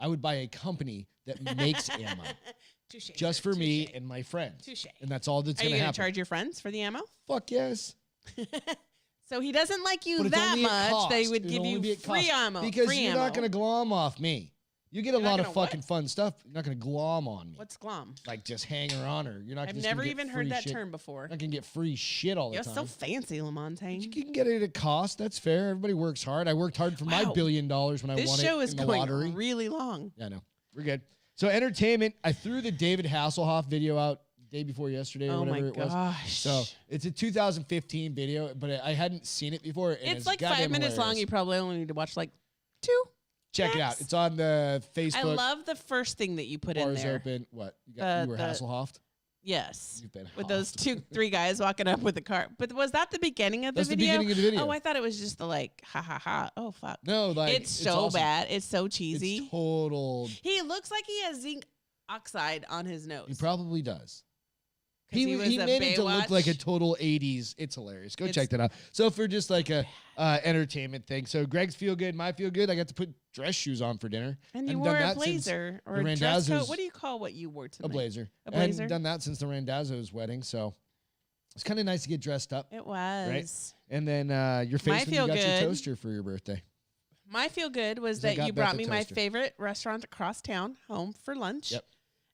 I would buy a company that makes ammo Touche, just sir, for me touche. and my friends. Touche. And that's all that's Are you going to going happen. to charge your friends for the ammo? Fuck yes. So he doesn't like you But it's that only at much cost. that he would It'll give only be you at free cost. ammo. Because free you're ammo. not going to glom off me. You get a You're not lot of gonna what? fucking fun stuff. You're not going to glom on me. What's glom? Like just hang her on her. You're not I've just never gonna get even free heard that shit. term before. You're not going to get free shit all the You're time. so fancy, Lamontagne. You can get it at cost. That's fair. Everybody works hard. I worked hard for my Wow. $1 billion when I This won show it is in the going lottery. really long. Yeah, I know. We're good. So entertainment. I threw the David Hasselhoff video out day before yesterday or Oh my whatever it was. gosh. So it's a 2015 video, but I hadn't seen it before. And It's like goddamn 5 minutes long. hilarious. You probably only need to watch like 2. Check it out. It's on the Facebook. I love the first thing that you put in Bars there. open. What? You were Hasselhoff? Yes. You've been with hoffed. those 2-3 guys walking up with the car. But was that the beginning of the That's video? the beginning of the video. Oh, I thought it was just the like, ha ha ha. Oh, fuck. No, like it's so awesome. bad. It's so cheesy. It's total. He looks like he has zinc oxide on his nose. He probably does. 'Cause He was a made it to look like a Baywatch. total 80s. It's hilarious. Go check that out. So for just like a entertainment thing. So Greg's feel good, my feel good. I got to put dress shoes on for dinner. And you Haven't wore done a that since blazer or the a dress coat. Randazzo's- What do you call what you wore tonight? A blazer. A blazer? I hadn't done that since the Randazzo's wedding. So it's kind of nice to get dressed up. It was. And then your face when you feel got your good. toaster for your birthday. My feel good was 'Cause I that got you Beth brought a me my toaster. favorite restaurant across town home for lunch. Yep.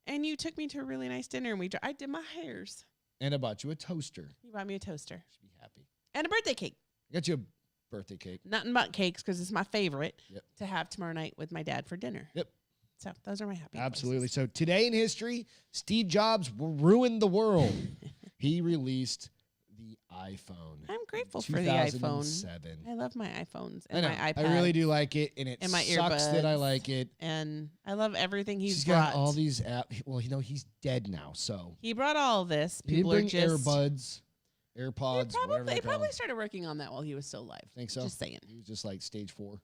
And you took me to a really nice dinner and I did my hairs. And I bought you a toaster. You bought me a toaster. Should be happy. And a birthday cake. I got you a birthday cake. Nothing but cakes because it's my favorite Yep. to have tomorrow night with my dad for dinner. Yep. So those are my happy Absolutely. places. So today in history, Steve Jobs ruined the world. He released the iPhone. I'm grateful for the iPhone. 2007. I love my iPhones I and know. my iPad. I really do like it, and it And my sucks that I earbuds. like it. And I love everything he's He's brought. got all these apps. Well, he's dead now, so He brought all this. he didn't People are bring just AirPods, AirPods, whatever they they call probably them. started working on that while he was still alive. Think so? Just saying. He was just like stage 4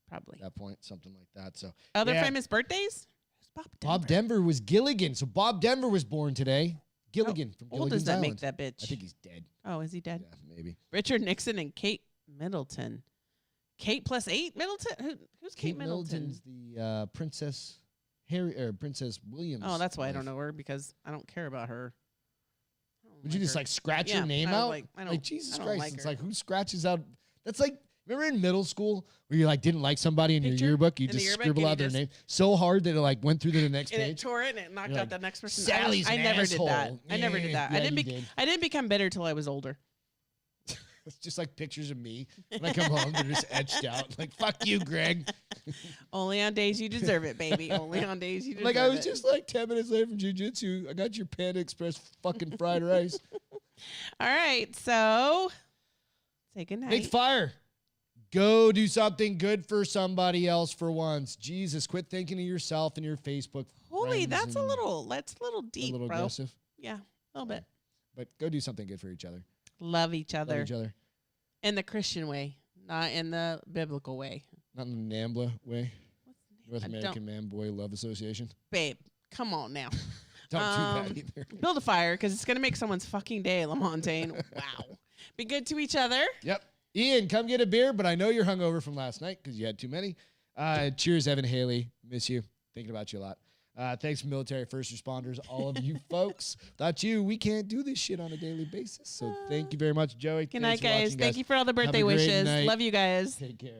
Probably. at that point, something like that. So Other yeah. famous birthdays? Bob Denver was Gilligan. So Bob Denver was born today. Gilligan from How old Gilligan's does that Island. make that bitch? I think he's dead. Oh, is he dead? Yeah, maybe. Richard Nixon and Kate Middleton. Kate plus 8 Middleton? Who's Kate Middleton? Middleton's the Princess Harry or Princess Williams. Oh, that's why I wife. don't know her because I don't care about her. I don't Would you just her. like scratch Yeah, your name I was out? like, I Like, don't- Jesus I don't Christ. like It's her. like who scratches out? That's like, remember in middle school where you like didn't like somebody in your Picture? yearbook? You In the just yearbook, scribble and out you their just- name so hard that it like went through to the next And it page. tore it and it knocked You're out like, the next person. Sally's I an never asshole. did that. I never did that. Yeah, I didn't. you did. I didn't become bitter till I was older. It's just like pictures of me. When I come home, they're just etched out. Like, fuck you, Greg. Only on days you deserve it, baby. Only on days you deserve Like, I was it. just like 10 minutes late from jiu-jitsu. I got your Panda Express fucking fried rice. All right, so say goodnight. Make fire. Go do something good for somebody else for once. Jesus, quit thinking of yourself and your Facebook Holy, friends that's a and little deep, a little bro. aggressive. Yeah, a little bit. But go do something good for each other. Love each Love other each other. in the Christian way, not in the biblical way. Not in the NAMBLA way. North I don't- American Man Boy Love Association. Babe, come on now. Don't do that either. Build a fire because it's gonna make someone's fucking day, Lamontagne. Wow. Be good to each other. Yep. Ian, come get a beer, but I know you're hungover from last night because you had too many. Cheers, Evan Haley. Miss you. Thinking about you a lot. Thanks, military first responders, all of you folks. Without you, we can't do this shit on a daily basis. So thank you very much, Joey. Good Thanks night, for watching, guys. Thank you for all the Have a birthday great wishes. night. Love you guys. Take care.